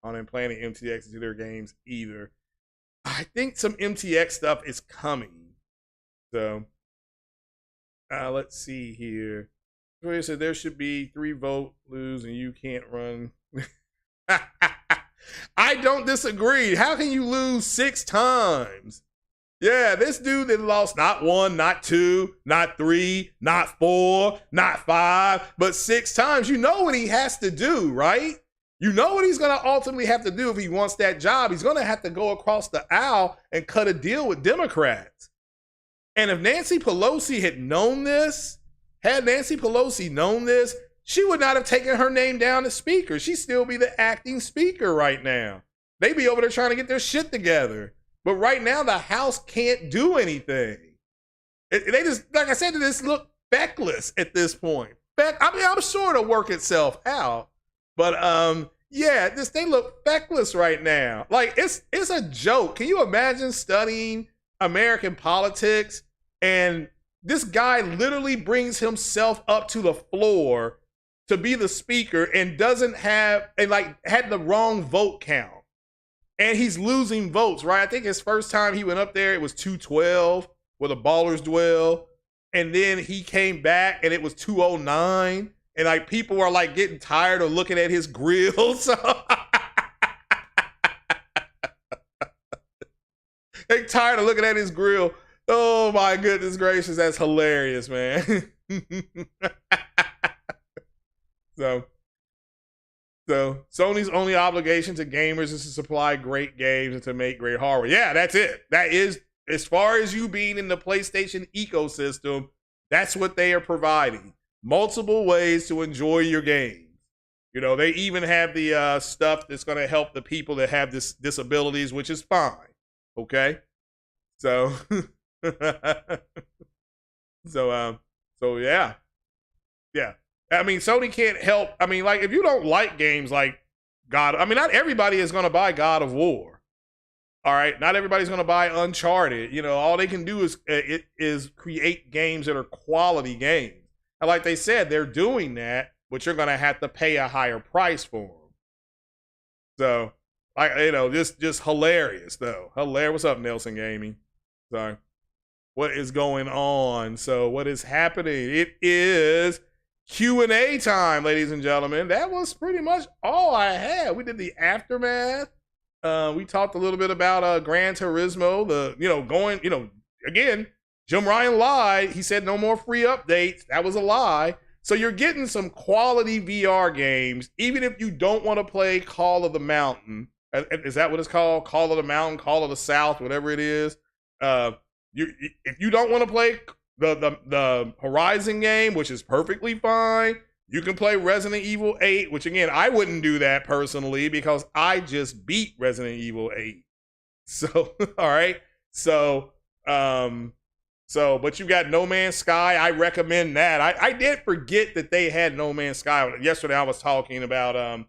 on implanting MTX into their games either. I think some MTX stuff is coming. So let's see here. Troy said there should be 3 vote lose and you can't run. I don't disagree. How can you lose 6 times? Yeah, this dude that lost not 1, not 2, not 3, not 4, not 5, but 6 times. You know what he has to do, right? You know what he's going to ultimately have to do if he wants that job. He's going to have to go across the aisle and cut a deal with Democrats. And if Nancy Pelosi had known this, she would not have taken her name down as speaker. She'd still be the acting speaker right now. They'd be over there trying to get their shit together. But right now, the House can't do anything. They just, like I said, they just look feckless at this point. I mean, I'm sure it'll work itself out. But yeah, they look feckless right now. Like it's a joke. Can you imagine studying American politics and this guy literally brings himself up to the floor to be the speaker and had the wrong vote count. And he's losing votes, right? I think his first time he went up there, it was 212 where the ballers dwell. And then he came back and it was 209. And like people are like getting tired of looking at his grill. So they tired of looking at his grill. Oh my goodness gracious, that's hilarious, man. So Sony's only obligation to gamers is to supply great games and to make great hardware. Yeah, that's it. That is, as far as you being in the PlayStation ecosystem, that's what they are providing. Multiple ways to enjoy your games. You know, they even have the stuff that's going to help the people that have disabilities, which is fine. Okay? So, so yeah. Yeah. I mean, Sony can't help. I mean, like, if you don't like games like not everybody is going to buy God of War. All right? Not everybody's going to buy Uncharted. You know, all they can do is create games that are quality games. And like they said, they're doing that, but you're going to have to pay a higher price for them. So, just hilarious, though. Hilarious. What's up, Nelson Gaming? Sorry. What is going on? So, what is happening? It is Q&A time, ladies and gentlemen. That was pretty much all I had. We did the aftermath. We talked a little bit about Gran Turismo. Again, Jim Ryan lied. He said no more free updates. That was a lie. So you're getting some quality VR games, even if you don't want to play Call of the Mountain. Is that what it's called? Call of the Mountain, Call of the South, whatever it is. If you don't want to play the Horizon game, which is perfectly fine, you can play Resident Evil 8, which again, I wouldn't do that personally because I just beat Resident Evil 8. So, all right. So, but you got No Man's Sky. I recommend that. I did forget that they had No Man's Sky. Yesterday I was talking about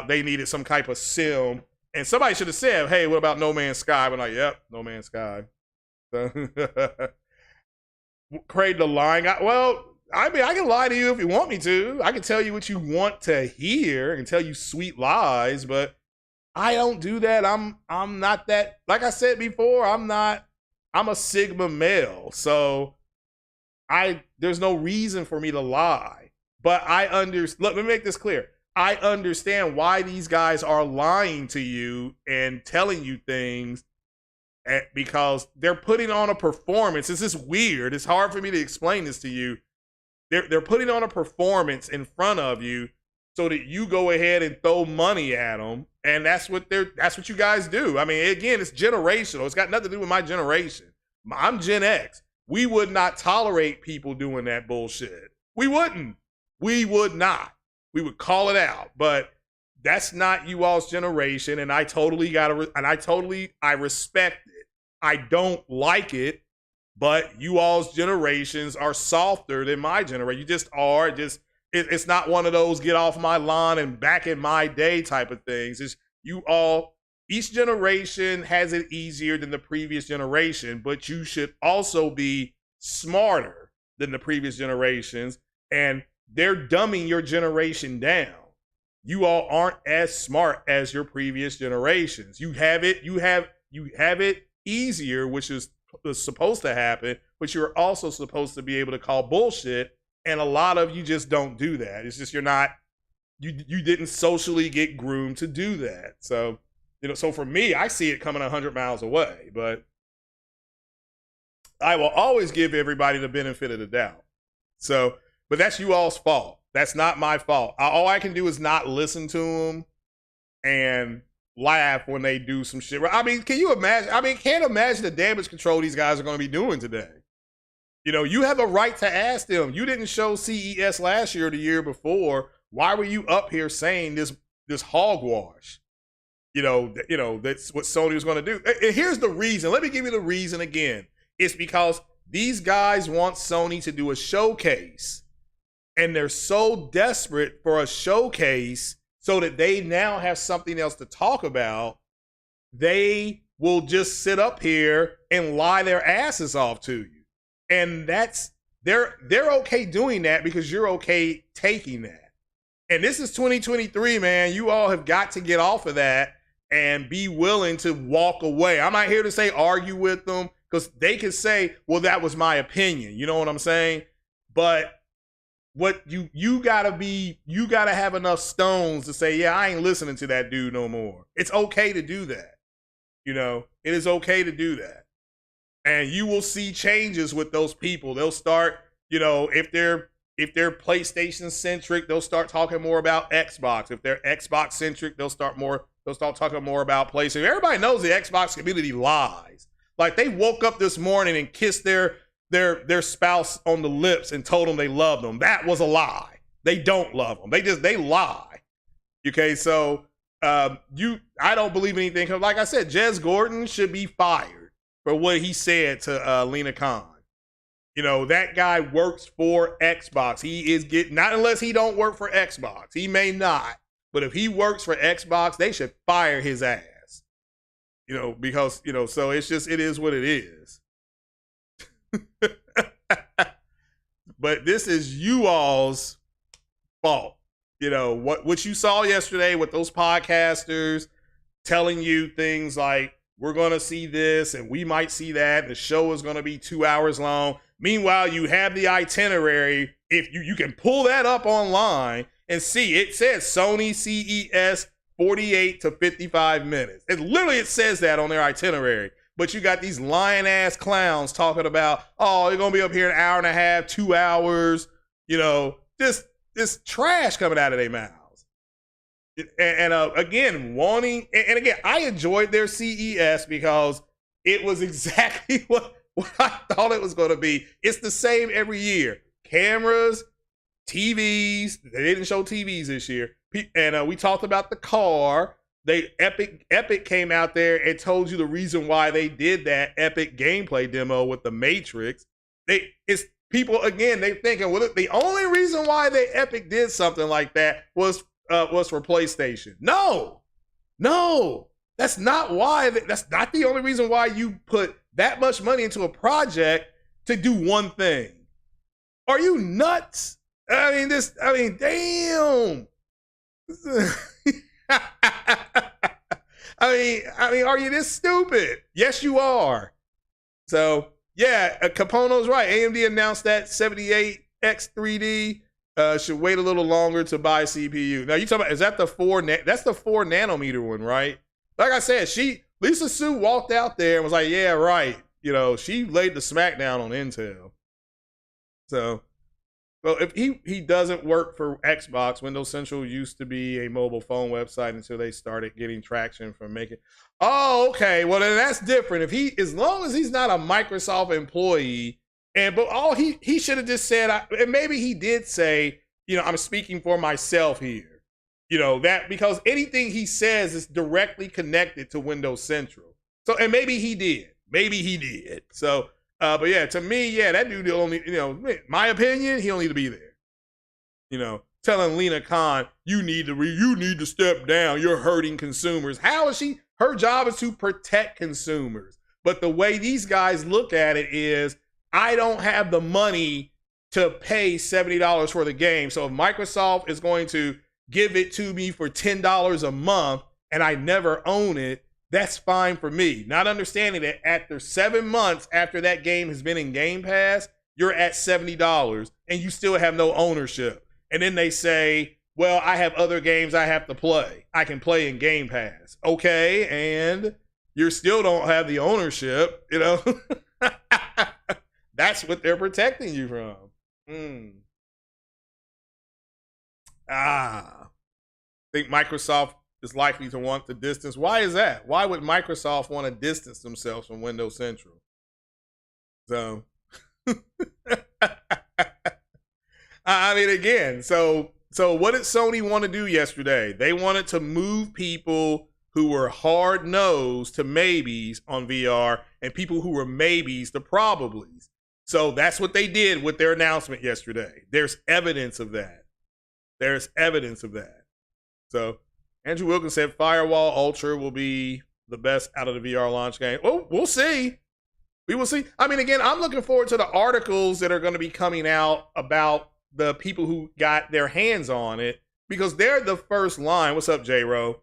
they needed some type of sim. And somebody should have said, hey, what about No Man's Sky? I'm like, yep, No Man's Sky. So Craig the lying. I mean, I can lie to you if you want me to. I can tell you what you want to hear. I can tell you sweet lies, but I don't do that. I'm not that, like I said before, I'm a Sigma male. So there's no reason for me to lie. But let me make this clear. I understand why these guys are lying to you and telling you things because they're putting on a performance. This is weird. It's hard for me to explain this to you. They're putting on a performance in front of you so that you go ahead and throw money at them, and that's what you guys do. I mean, again, it's generational. It's got nothing to do with my generation. I'm Gen X. We would not tolerate people doing that bullshit. We wouldn't. We would not. We would call it out. But that's not you all's generation, and I respect it. I don't like it, but you all's generations are softer than my generation. You just are. It's not one of those get off my lawn and back in my day type of things. It's each generation has it easier than the previous generation, but you should also be smarter than the previous generations, and they're dumbing your generation down. You all aren't as smart as your previous generations. You have it easier, which is supposed to happen, but you're also supposed to be able to call bullshit. And a lot of you just don't do that. It's just you didn't socially get groomed to do that. So, so for me, I see it coming 100 miles away, but I will always give everybody the benefit of the doubt. So, but that's you all's fault. That's not my fault. All I can do is not listen to them and laugh when they do some shit. I mean, can you imagine? I mean, can't imagine the damage control these guys are going to be doing today. You have a right to ask them. You didn't show CES last year or the year before. Why were you up here saying this hogwash? That's what Sony was going to do. And here's the reason. Let me give you the reason again. It's because these guys want Sony to do a showcase, and they're so desperate for a showcase so that they now have something else to talk about. They will just sit up here and lie their asses off to you. And they're okay doing that because you're okay taking that. And this is 2023, man. You all have got to get off of that and be willing to walk away. I'm not here to say argue with them, because they can say, well, that was my opinion. You know what I'm saying? But what you gotta have enough stones to say, yeah, I ain't listening to that dude no more. It's okay to do that. It is okay to do that. And you will see changes with those people. They'll start, if they're PlayStation centric, they'll start talking more about Xbox. If they're Xbox centric, they'll start talking more about PlayStation. Everybody knows the Xbox community lies. Like, they woke up this morning and kissed their spouse on the lips and told them they loved them. That was a lie. They don't love them. They lie. Okay, so I don't believe anything. Like I said, Jez Gordon should be fired for what he said to Lena Khan. That guy works for Xbox. He is not unless he don't work for Xbox. He may not, but if he works for Xbox, they should fire his ass. Because so it is what it is. But this is you all's fault. What you saw yesterday with those podcasters telling you things like, we're going to see this and we might see that. The show is going to be 2 hours long. Meanwhile, you have the itinerary. If you can pull that up online and see, it says Sony CES 48 to 55 minutes. It says that on their itinerary. But you got these lying ass clowns talking about, oh, you're going to be up here an hour and a half, 2 hours. This trash coming out of their mouths. And again, I enjoyed their CES because it was exactly what I thought it was going to be. It's the same every year. Cameras, TVs. They didn't show TVs this year. And we talked about the car. Epic came out there and told you the reason why they did that Epic gameplay demo with the Matrix. It's people, again, they thinking, well, the only reason why Epic did something like that was for PlayStation. No, that's not why. That's not the only reason why you put that much money into a project to do one thing. Are you nuts? Damn. I mean, are you this stupid? Yes, you are. So yeah, Capono's right. AMD announced that 78X3D should wait a little longer to buy CPU. Now you talking about, is that the that's the 4 nanometer one, right? Like I said, Lisa Su walked out there and was like, yeah, right. You know, she laid the smackdown on Intel. So, well, if he doesn't work for Xbox, Windows Central used to be a mobile phone website until they started getting traction from making. Oh, okay. Well, then that's different. As long as he's not a Microsoft employee, but all he should have just said, and maybe he did say, you know, I'm speaking for myself here. You know, that because anything he says is directly connected to Windows Central. So, and maybe he did. So, but yeah, to me, yeah, that dude only, you know, my opinion, he don't need to be there. You know, telling Lena Khan, you need to step down. You're hurting consumers. How is she? Her job is to protect consumers. But the way these guys look at it is, I don't have the money to pay $70 for the game. So if Microsoft is going to give it to me for $10 a month and I never own it, that's fine for me. Not understanding that after 7 months after that game has been in Game Pass, you're at $70 and you still have no ownership. And then they say, well, I have other games I have to play. I can play in Game Pass. Okay, and you still don't have the ownership, you know? That's what they're protecting you from. I think Microsoft is likely to want to distance. Why is that? Why would Microsoft want to distance themselves from Windows Central? So, I mean, again, so what did Sony want to do yesterday? They wanted to move people who were hard-nosed to maybes on VR and people who were maybes to probablys. So that's what they did with their announcement yesterday. There's evidence of that. So Andrew Wilkins said Firewall Ultra will be the best out of the VR launch game. Well, we'll see. We will see. I mean, again, I'm looking forward to the articles that are going to be coming out about the people who got their hands on it, because they're the first line. What's up, J-Ro?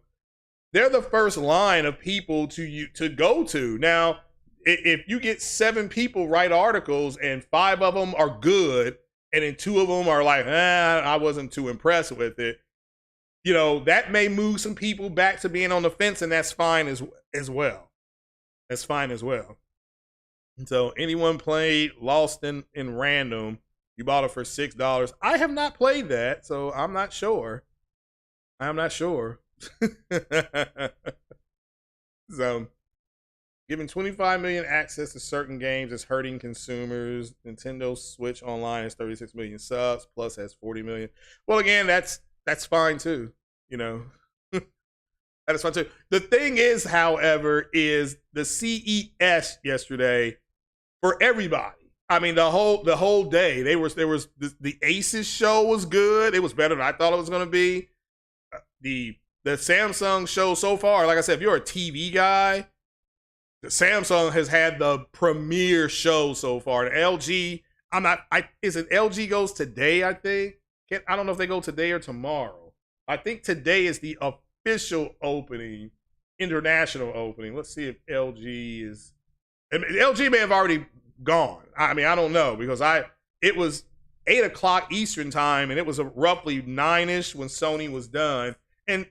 They're the first line of people to go to. Now, if you get 7 people write articles and 5 of them are good, and then 2 of them are like, I wasn't too impressed with it, you know, that may move some people back to being on the fence, and that's fine as well. That's fine as well. And so anyone played Lost in Random, you bought it for $6. I have not played that, so I'm not sure. So, giving 25 million access to certain games is hurting consumers. Nintendo Switch Online has 36 million subs, Plus has 40 million. Well, again, that's fine too. You know, that is fine too. The thing is, however, is the CES yesterday for everybody. I mean, the whole day. There was the Aces show was good. It was better than I thought it was going to be. The Samsung show so far, like I said, if you're a TV guy, Samsung has had the premier show so far. The LG, is it LG goes today, I think? I don't know if they go today or tomorrow. I think today is the official opening, international opening. Let's see if LG is, LG may have already gone. I mean, I don't know, because it was 8 o'clock Eastern time and it was roughly 9-ish when Sony was done. And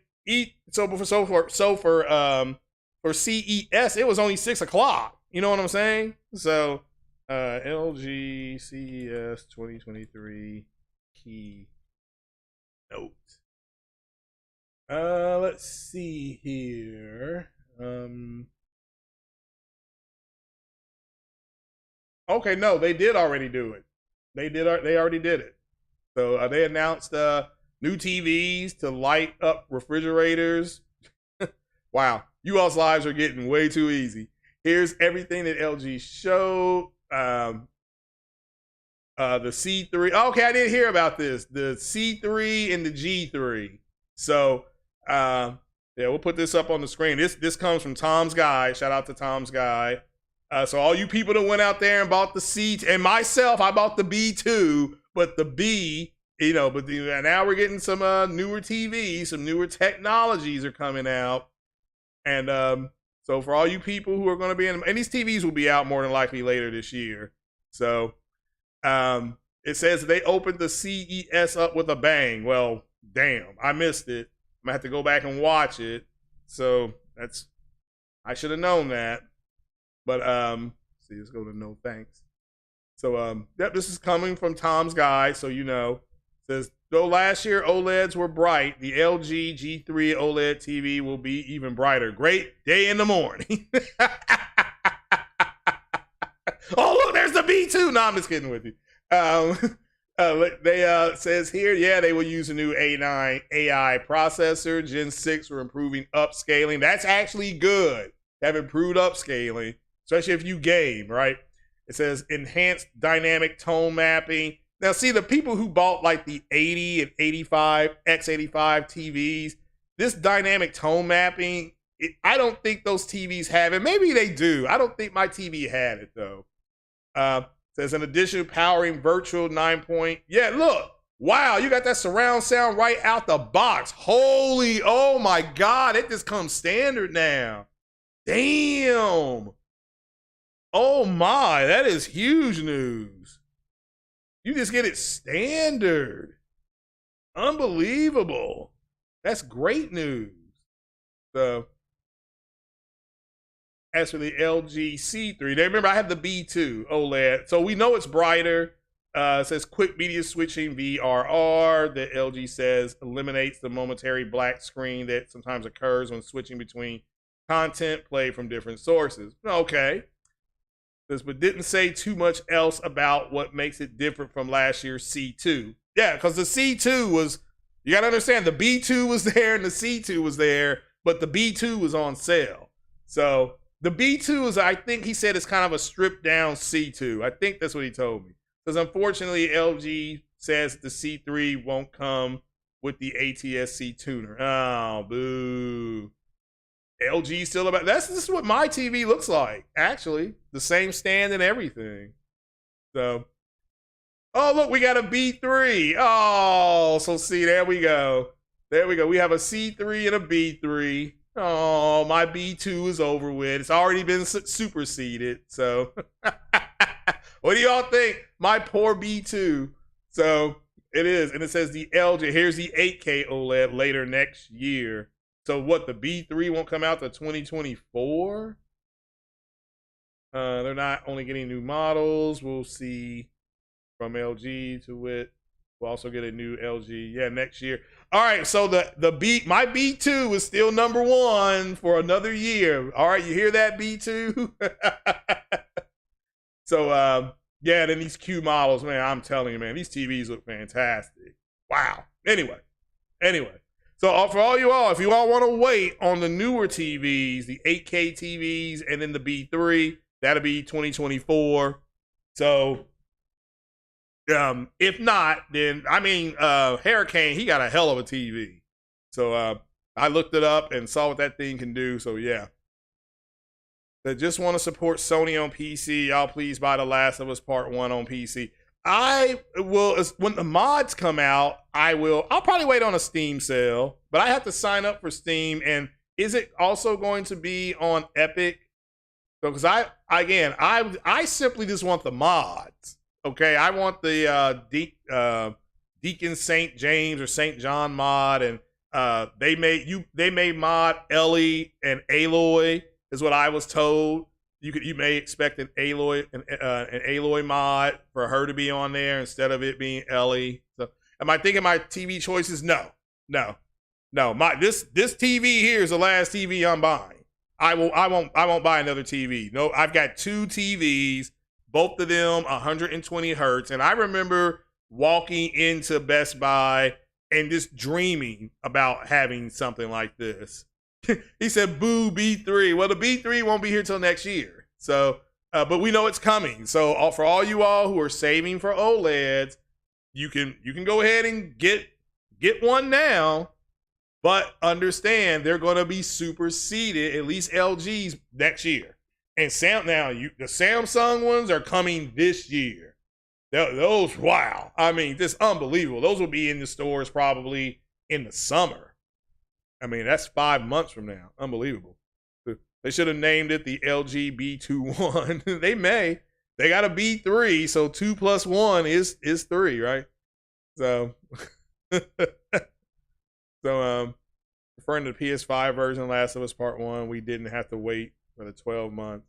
for CES, it was only 6 o'clock. You know what I'm saying? So, LG CES 2023 key note. Let's see here. Okay, no, they did already do it. They already did it. So they announced new TVs to light up refrigerators. Wow, you all's lives are getting way too easy. Here's everything that LG showed. The C3. Okay, I didn't hear about this. The C3 and the G3. So, yeah, we'll put this up on the screen. This comes from Tom's Guide. Shout out to Tom's Guide. So all you people that went out there and bought the C, and myself, I bought the B too, but the B, you know, but now we're getting some newer TVs, some newer technologies are coming out. And so for all you people who are going to be in, and these TVs will be out more than likely later this year. So it says they opened the CES up with a bang. Well, damn, I missed it. I'm gonna have to go back and watch it. So I should have known that. But see, let's go to no thanks. So yep, this is coming from Tom's Guide, so you know. It says, though last year OLEDs were bright, the LG G3 OLED TV will be even brighter. Great day in the morning. Oh, look, there's the B2. No, I'm just kidding with you. They says here, yeah, they will use a new A9 AI processor, Gen 6 for improving upscaling. That's actually good. They have improved upscaling, especially if you game, right? It says enhanced dynamic tone mapping. Now, see, the people who bought like the 80 and 85, X85 TVs, this dynamic tone mapping, I don't think those TVs have it. Maybe they do. I don't think my TV had it, though. Says in addition, powering virtual 9 point. Yeah, look. Wow, you got that surround sound right out the box. Holy, oh my God, it just comes standard now. Damn. Oh my, that is huge news. You just get it standard. Unbelievable. That's great news. So, as for the LG C3, remember I have the B2 OLED, so we know it's brighter. It says quick media switching VRR. The LG says eliminates the momentary black screen that sometimes occurs when switching between content played from different sources. Okay. But didn't say too much else about what makes it different from last year's C2. Yeah, because the C2 was, you got to understand, the B2 was there and the C2 was there, but the B2 was on sale. So the B2 is, I think he said, it's kind of a stripped down C2. I think that's what he told me. Because unfortunately, LG says the C3 won't come with the ATSC tuner. Oh, boo. LG still about, this is what my TV looks like, actually. The same stand and everything. So, oh, look, we got a B3. Oh, so see, there we go. There we go. We have a C3 and a B3. Oh, my B2 is over with. It's already been superseded. So, what do y'all think? My poor B2. So, it is. And it says the LG, here's the 8K OLED later next year. So what, the B3 won't come out to 2024? They're not only getting new models. We'll see from LG to it. We'll also get a new LG, yeah, next year. All right, so my B2 is still #1 for another year. All right, you hear that, B2? So yeah, then these Q models, man, I'm telling you, man, these TVs look fantastic. Wow. Anyway. So for all you all, if you all want to wait on the newer TVs, the 8K TVs, and then the B3, that'll be 2024. So if not, then, I mean, Hurricane, he got a hell of a TV. So I looked it up and saw what that thing can do. So yeah. That just want to support Sony on PC. Y'all please buy The Last of Us Part 1 on PC. I will, when the mods come out, I'll probably wait on a Steam sale, but I have to sign up for Steam. And is it also going to be on Epic? Because I simply just want the mods. Okay, I want the Deacon St. James or St. John mod, and they may mod Ellie and Aloy, is what I was told. You may expect an Aloy mod for her to be on there instead of it being Ellie. So am I thinking my TV choices? No. This TV here is the last TV I'm buying. I won't buy another TV. No, I've got 2 TVs, both of them 120 hertz, and I remember walking into Best Buy and just dreaming about having something like this. He said, boo, B3. Well, the B3 won't be here till next year. So, but we know it's coming. So for all you all who are saving for OLEDs, you can go ahead and get one now, but understand they're going to be superseded, at least LG's, next year. And the Samsung ones are coming this year. Those, wow. I mean, just unbelievable. Those will be in the stores probably in the summer. I mean, that's 5 months from now. Unbelievable. They should have named it the LG B21. They may. They got a B3, so 2 plus 1 is 3, right? So, referring to the PS5 version of Last of Us Part 1, we didn't have to wait for the 12 months.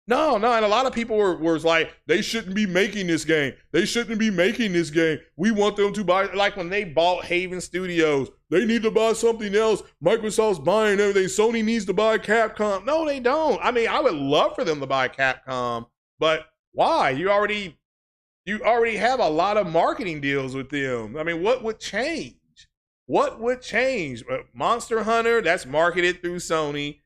No, and a lot of people were like, they shouldn't be making this game. They shouldn't be making this game. We want them to buy, like when they bought Haven Studios, they need to buy something else. Microsoft's buying everything. Sony needs to buy Capcom. No, they don't. I mean, I would love for them to buy Capcom, but why? You already have a lot of marketing deals with them. I mean, what would change? What would change? Monster Hunter, that's marketed through Sony.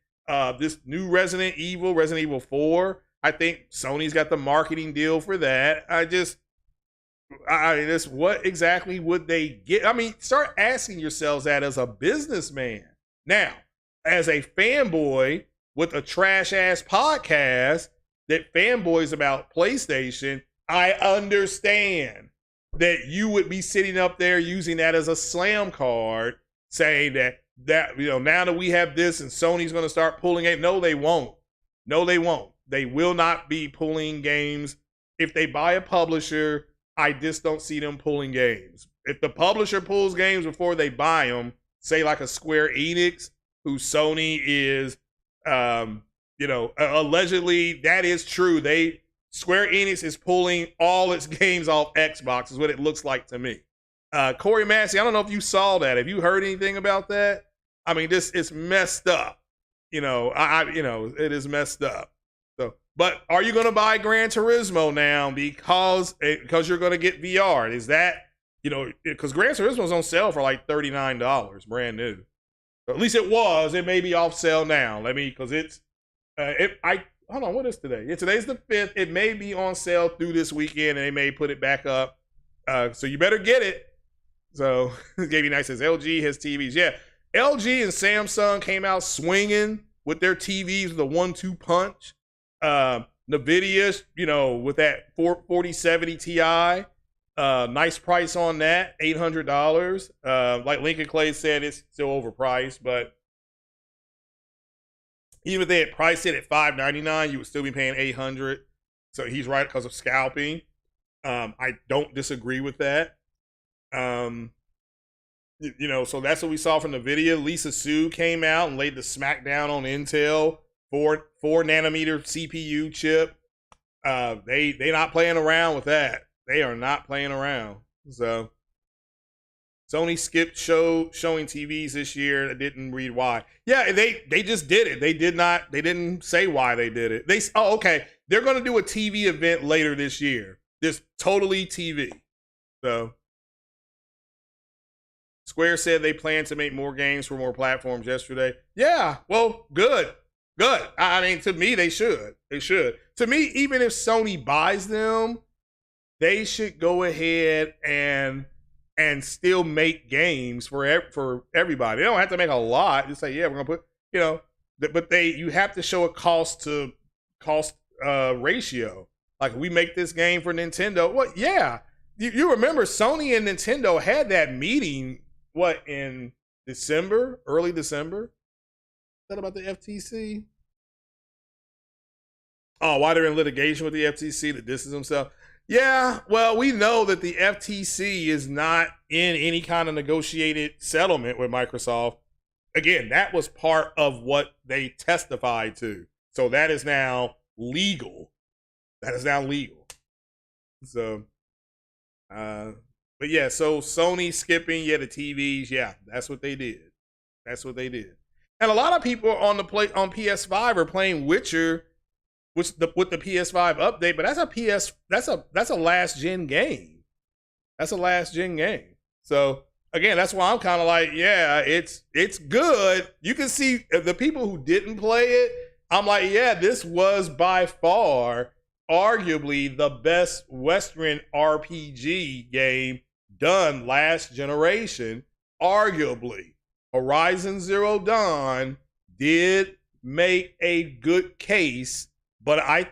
This new Resident Evil 4, I think Sony's got the marketing deal for that. What exactly would they get? I mean, start asking yourselves that as a businessman. Now, as a fanboy with a trash ass podcast that fanboys about PlayStation, I understand that you would be sitting up there using that as a slam card, saying that now that we have this and Sony's going to start pulling it. No, they won't. No, they won't. They will not be pulling games. If they buy a publisher, I just don't see them pulling games. If the publisher pulls games before they buy them, say like a Square Enix, who Sony is, allegedly that is true. Square Enix is pulling all its games off Xbox is what it looks like to me. Corey Massey, I don't know if you saw that. Have you heard anything about that? I mean, this is messed up. It is messed up. So, but are you going to buy Gran Turismo now because you're going to get VR? Is that, because Gran Turismo is on sale for like $39, brand new. So at least it was. It may be off sale now. Because it's, hold on, what is today? Yeah, today's the 5th. It may be on sale through this weekend, and they may put it back up. So you better get it. So, Gaby Knight says, LG has TVs. Yeah, LG and Samsung came out swinging with their TVs with a 1-2 punch. NVIDIA, with that 4070 Ti, nice price on that, $800. Like Lincoln Clay said, it's still overpriced, but even if they had priced it at $599, you would still be paying $800. So he's right because of scalping. I don't disagree with that. So that's what we saw from NVIDIA. Lisa Su came out and laid the smackdown on Intel, 4 nanometer CPU chip. They not playing around with that. They are not playing around. So Sony skipped showing TVs this year. I didn't read why. Yeah, they just did it. They didn't say why they did it. Okay. They're going to do a TV event later this year. This totally TV. So Square said they plan to make more games for more platforms yesterday. Yeah, well, good. I mean, to me, they should. To me, even if Sony buys them, they should go ahead and still make games for everybody. They don't have to make a lot. Just say, yeah, we're gonna put, but you have to show a cost ratio. Like, we make this game for Nintendo. Well, yeah, you remember Sony and Nintendo had that meeting. What, in December, early December? Is that about the FTC? Oh, why they're in litigation with the FTC to distance themselves? Yeah, well, we know that the FTC is not in any kind of negotiated settlement with Microsoft. Again, that was part of what they testified to. So that is now legal. So, but yeah, so Sony skipping, the TVs, yeah, that's what they did. And a lot of people on PS5 are playing Witcher, with the PS5 update, but that's a last gen game. So again, that's why I'm kind of like, yeah, it's good. You can see the people who didn't play it. I'm like, yeah, this was by far arguably the best Western RPG game done last generation. Arguably, Horizon Zero Dawn did make a good case, but I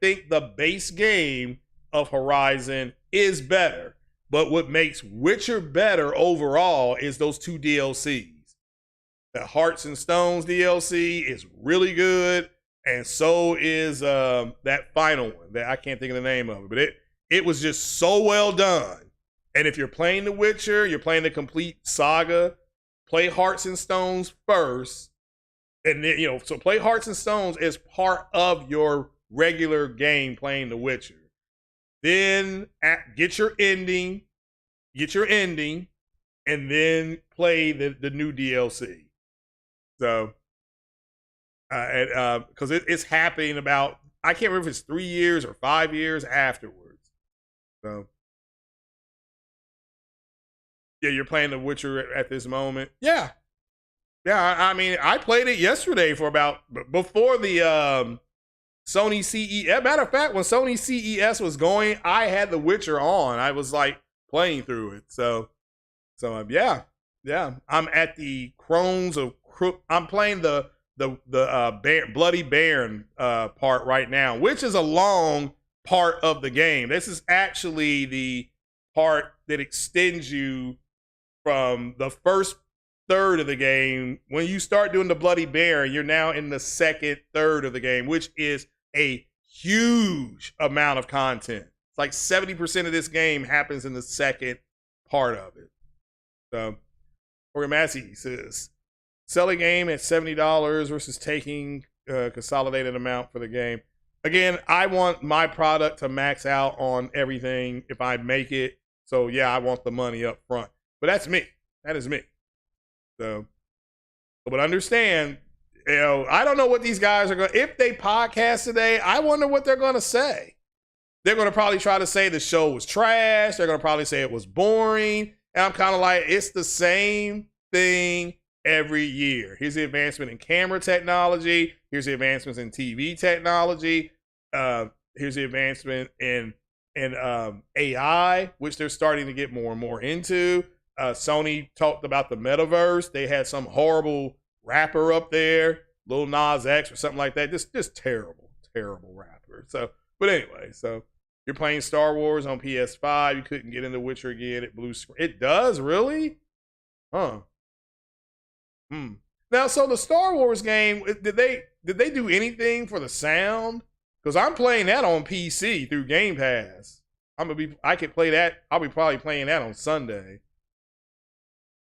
think the base game of Horizon is better. But what makes Witcher better overall is those 2 DLCs. The Hearts and Stones DLC is really good, and so is that final one that I can't think of the name of it, but it was just so well done. And if you're playing The Witcher, you're playing the complete saga, play Hearts and Stones first. And then, so play Hearts and Stones as part of your regular game playing The Witcher. Then get your ending, and then play the new DLC. So, because it's happening about, I can't remember if it's 3 years or 5 years afterwards. So, yeah, you're playing The Witcher at this moment. Yeah. I mean, I played it yesterday for before the Sony CES. Matter of fact, when Sony CES was going, I had The Witcher on. I was like playing through it. So yeah. I'm at the Crones of Crook. I'm playing the Bloody Baron part right now, which is a long part of the game. This is actually the part that extends you from the first third of the game. When you start doing the Bloody Baron, you're now in the second third of the game, which is a huge amount of content. It's like 70% of this game happens in the second part of it. So, Jorge Massey says, sell a game at $70 versus taking a consolidated amount for the game. Again, I want my product to max out on everything if I make it. So yeah, I want the money up front. But that's me. That is me. So, but understand, I don't know what these guys are going to, if they podcast today, I wonder what they're going to say. They're going to probably try to say the show was trash. They're going to probably say it was boring. And I'm kind of like, it's the same thing every year. Here's the advancement in camera technology. Here's the advancements in TV technology. Here's the advancement in AI, which they're starting to get more and more into. Sony talked about the metaverse. They had some horrible rapper up there, Lil Nas X or something like that. Just terrible rapper. So, but anyway, so you're playing Star Wars on PS5. You couldn't get into Witcher again at blue screen. It does, really? Huh. Now, so the Star Wars game, did they do anything for the sound? Because I'm playing that on PC through Game Pass. I could play that. I'll be probably playing that on Sunday.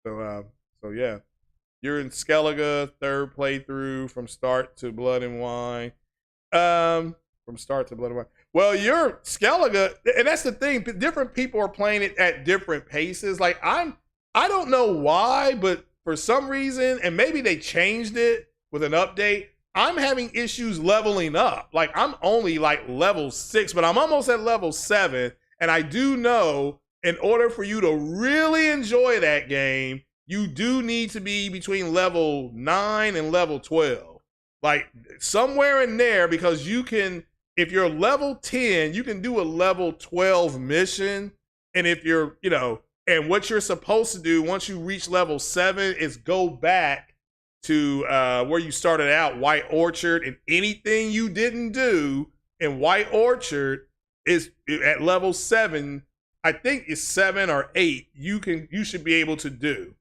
So yeah, you're in Skellige, third playthrough from start to Blood and Wine. From start to Blood and Wine. Well, you're Skellige, and that's the thing. Different people are playing it at different paces. Like I don't know why, but for some reason, and maybe they changed it with an update, I'm having issues leveling up. Like I'm only like level 6, but I'm almost at level 7, and I do know, in order for you to really enjoy that game, you do need to be between level 9 and level 12. Like somewhere in there, because you can, if you're level 10, you can do a level 12 mission. And if you're, and what you're supposed to do once you reach level 7 is go back to where you started out, White Orchard, and anything you didn't do in White Orchard is at level 7. I think it's 7 or 8. You should be able to do.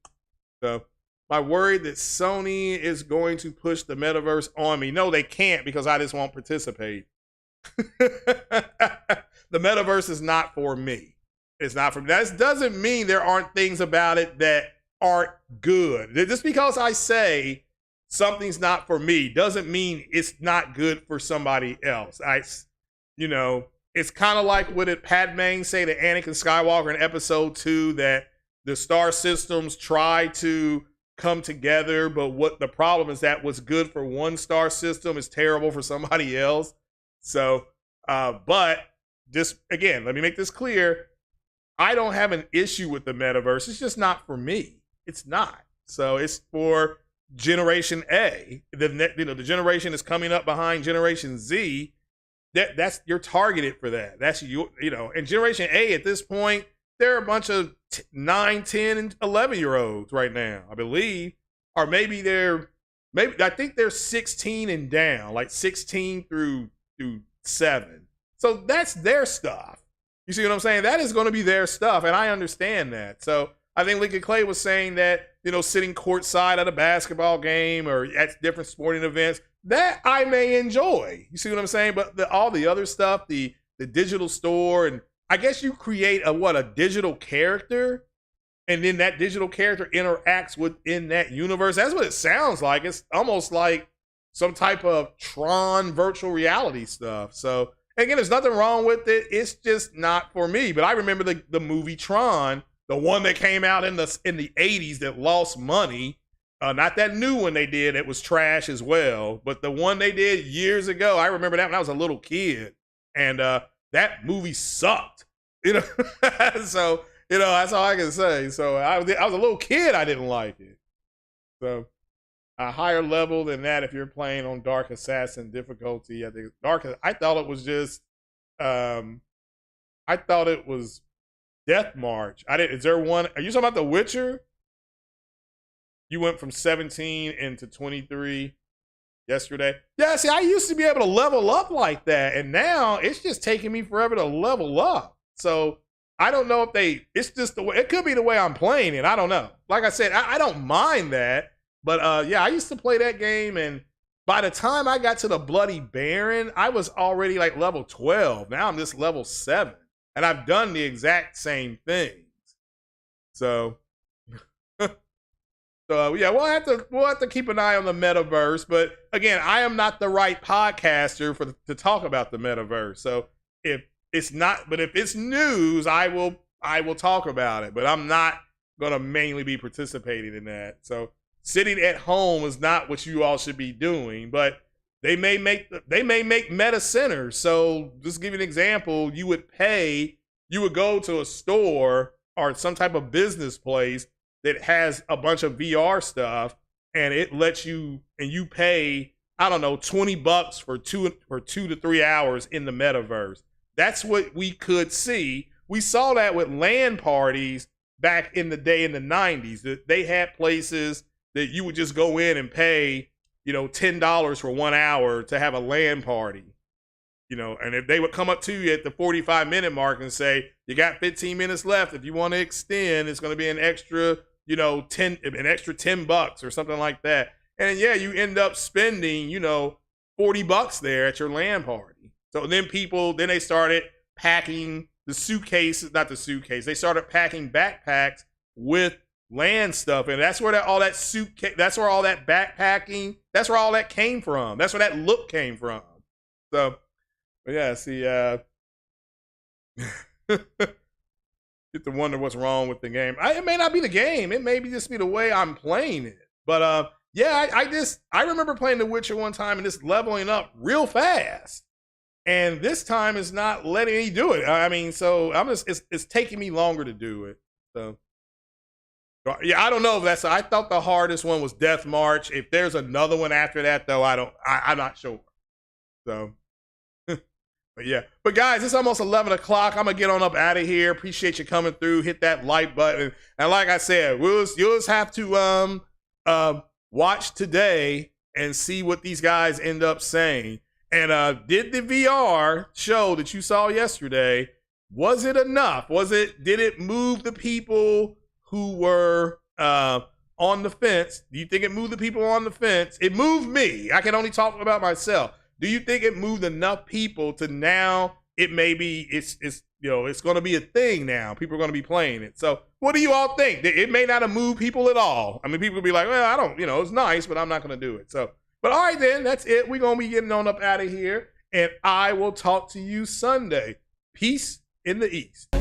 So, my worry that Sony is going to push the metaverse on me. No, they can't, because I just won't participate. The metaverse is not for me. It's not for me. That doesn't mean there aren't things about it that aren't good. Just because I say something's not for me doesn't mean it's not good for somebody else. It's kind of like what did Padme say to Anakin Skywalker in episode 2, that the star systems try to come together, but what the problem is that what's good for one star system is terrible for somebody else. So, but just again, let me make this clear. I don't have an issue with the metaverse. It's just not for me. It's not. So it's for Generation A. The generation is coming up behind Generation Z. That's you're targeted for that. That's and Generation A at this point, they're a bunch of 9, 10, and 11-year-olds right now, I believe. Or maybe I think they're 16 and down, like 16 through 7. So that's their stuff. You see what I'm saying? That is going to be their stuff, and I understand that. So I think Lincoln Clay was saying that sitting courtside at a basketball game or at different sporting events, that I may enjoy. You see what I'm saying? But all the other stuff, the digital store, and I guess you create a digital character, and then that digital character interacts within that universe. That's what it sounds like. It's almost like some type of Tron virtual reality stuff. So again, there's nothing wrong with it. It's just not for me. But I remember the movie Tron, the one that came out in the 80s that lost money. Not that new one they did. It was trash as well. But the one they did years ago, I remember that when I was a little kid. And that movie sucked. So, that's all I can say. So I was a little kid. I didn't like it. So a higher level than that, if you're playing on Dark Assassin difficulty, I think I thought it was just, I thought it was Death March. Is there one? Are you talking about The Witcher? You went from 17 into 23 yesterday. Yeah, see, I used to be able to level up like that, and now it's just taking me forever to level up. So I don't know if it's just the way, it could be the way I'm playing it. I don't know. Like I said, I don't mind that. But yeah, I used to play that game, and by the time I got to the Bloody Baron, I was already like level 12. Now I'm just level 7. And I've done the exact same things. So, yeah, we'll have to keep an eye on the metaverse. But again, I am not the right podcaster to talk about the metaverse. So if it's news, I will talk about it. But I'm not gonna mainly be participating in that. So sitting at home is not what you all should be doing. But they may make meta centers. So just to give you an example, you would go to a store or some type of business place that has a bunch of VR stuff, and it lets you, and you pay, I don't know, $20 for 2 to 3 hours in the metaverse. That's what we could see. We saw that with LAN parties back in the day in the 90s. That they had places that you would just go in and pay, $10 for 1 hour to have a LAN party. And if they would come up to you at the 45-minute mark and say, you got 15 minutes left. If you want to extend, it's going to be an extra, $10 or something like that. And yeah, you end up spending, $40 there at your LAN party. So then they started packing they started packing backpacks with LAN stuff. And that's where all that backpacking, that's where all that came from. That's where that look came from. So, but yeah, see, get to wonder what's wrong with the game. It may not be the game. It may just be the way I'm playing it. But yeah, I remember playing The Witcher one time and just leveling up real fast. And this time it's not letting me do it. I mean, so it's taking me longer to do it. So yeah, I don't know if I thought the hardest one was Death March. If there's another one after that, though, I'm not sure. So. But yeah, but guys, it's almost 11 o'clock. I'm gonna get on up out of here. Appreciate you coming through. Hit that like button, and like I said, you'll just have to watch today and see what these guys end up saying. And did the VR show that you saw yesterday? Was it enough? Did it move the people who were on the fence? Do you think it moved the people on the fence? It moved me. I can only talk about myself. Do you think it moved enough people to now it's going to be a thing now? People are going to be playing it. So what do you all think? It may not have moved people at all. I mean, people will be like, well, I don't, it's nice, but I'm not going to do it. So, but all right, then that's it. We're going to be getting on up out of here, and I will talk to you Sunday. Peace in the East.